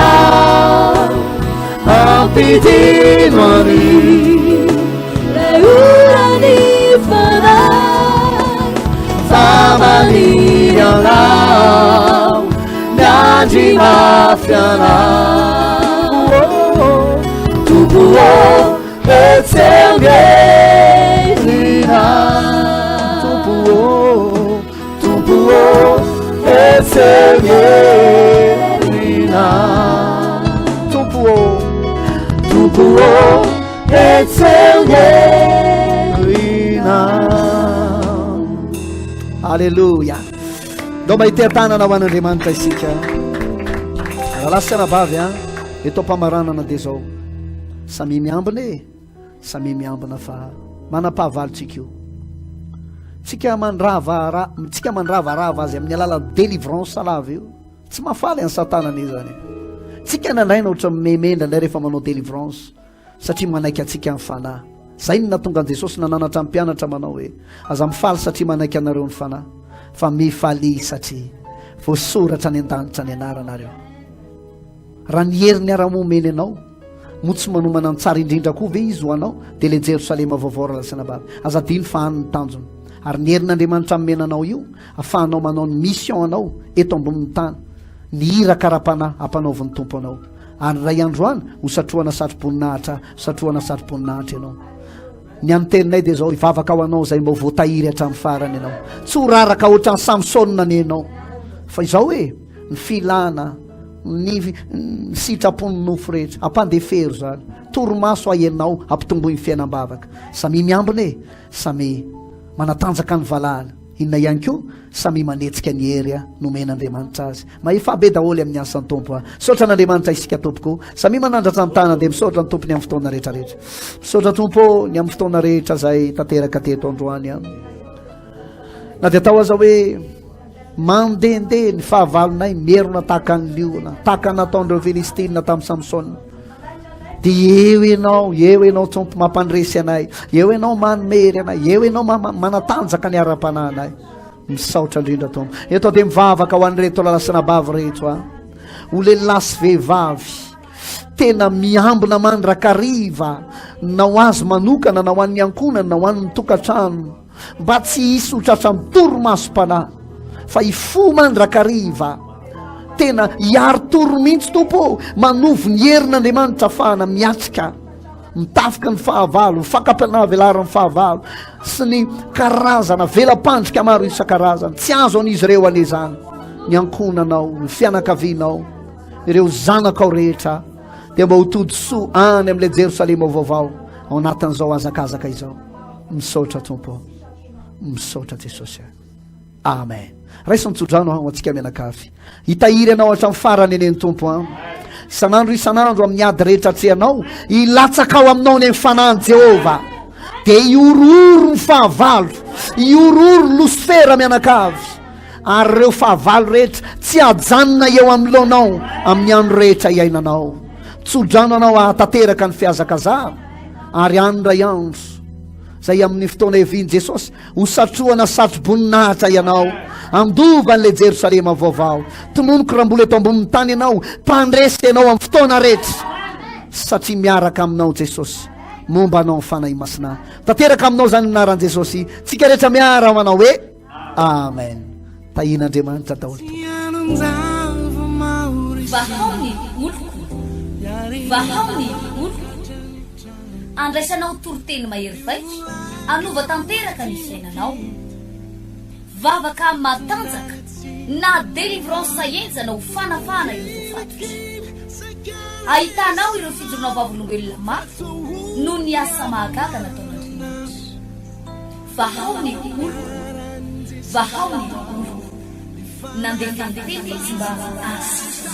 ampidinwani leurani fana famanirana miajimafiana tupuo etseverina tupuo etseverina tupuo etseverina. Aleluia. Dao mahita tanana ho an'Andriamanitra isika rahalasiana-bavy eto mpamaranana dia zao samy miambina samy miambina fa manam-pahavalontsika io tsika mandravarava azy amin'ny alala délivrance lava io tsy mafaly any satanana izy zany tsika nandraina ohatra memendra ndray rehefa manao délivrance satria manaiky atsika amin'ny fanahy zay ny natonga an Jesosy nananatra amin'ny mpianatra manao hoe aza mifaly satria manaiky anareo ny fanahy fa mifaly satria voasoratra ny an-danitra ny anaranareo raha ny herin'ny ara-momeny anao motsy manomana ny tsara indrindra koa ve izy ho anao dia le Jerosalema vaovao ralasana-bavy aza diny fa hany ny tanjony ary ny herin'Andriamanitra amenanao io afahanao manao ny mission anao eto ambonin'ny tany ny hira kara-panahy ampanaoviny tompo anao ary ray androany ho satroana satrom-poninahitra ianao ny antenninay dia zao ivavaka ao anao zay mba voatahiry hatramin'ny farany ianao tsy ho raraka ohatrany Samsona ny anao fa izao hoe ny filana ny sitrapony nofo rehetra ampandefero zany toromaso ahenao ampitomboiny fiainam-bavaka samy miambina samy manatanjaka ny valala inona ihany koa samy manetsika ny hery nomen'Andriamanitra azy maefa be daholy amin'ny asan'ny tompo misaotra an'Andriamanitra isika tompoko samy manandratra ny tana dia misaotra ny tompony amin'ny fotoana rehetrarehetra misaotra tompo ny amin'ny fotoana rehetra zay tanteraka teto androany na dia atao aza hoe mandehandeha ny fahavalonay merona tahaka ny liona tahaka nataondreo Filistina tamin'ny Samsona dia eo enao tompo mampandresy anay eo enao manomery anay eo enao manatanjaka ny ara-panahinay misaotra indrindra tompo eto dia mivavaka ho an'reto lalasana-bavy rehetra ho lehilasy vehivavy tena miambina mandrakariva na ho azy manokana na ho an'ny ankonana na ho an'ny tokantrano mba tsy hisy hotratra mitoromasom-panahy fa ifo mandrakariva tena hiary toro mihitsy tompo manovo ny herin'Andriamanitra afahana miatrika mitafika ny fahavalo mifankampiana velarany fahavalo sy ny karazana velam-pandrika maro isan-karazany tsy azo an'izy ireo an'izany ny ankonanao ny fianakavianao ireo zanakao rehetra dia mba ho todi-soa any amin'ilay Jerosalema vaovao ao anatin'izao azakazaka izao misaotra tompo misaotra Jesosy amen. Raisantsodrano ao antsika mianakavy hitahiry anao hatramin'ny farany eneny tompo a isanandro amin'ny ady rehetra treanao ilatsaka ao aminao ny amin'ny fanany Jehova dia iororo ny fahavalo iororo losifera mianakavy ary ireo fahavalo rehetra tsy ajanona eo amin'ilonao amin'ny andro rehetra iainanao tsodrano anao ahatanteraka ny fiazakaza ary andray andro zay amin'ny fotoana eviany Jesosy ho satroana satroboninahitra ianao andovan'le Jerosalema vaovao tomonoko raha mbola eto ambonin'ny tany ianao mpandresy ianao amin'ny fotoana rehetra satria miaraka aminao Jesosy momba anao ny fanahy masina tanteraka aminao zany minaran'i Jesosy tsika rehetra miara manao hoe amen. Tahin'Andriamanitra daholo. Vahaony Oloko, Vahaony Oloko, andraisanao toroteny mahery vaitra, anova tanteraka ny fiainanao, vavaka matanjaka na délivrance enjana ho fanafana ireo fatotra. Ahitanao ireo fijorona vavolombelona mafy noho ny asa mahagaga nataon'Andriamanitra. Vahaony Oloko, Vahaony Oloko, nandefandefy izy mba asitra.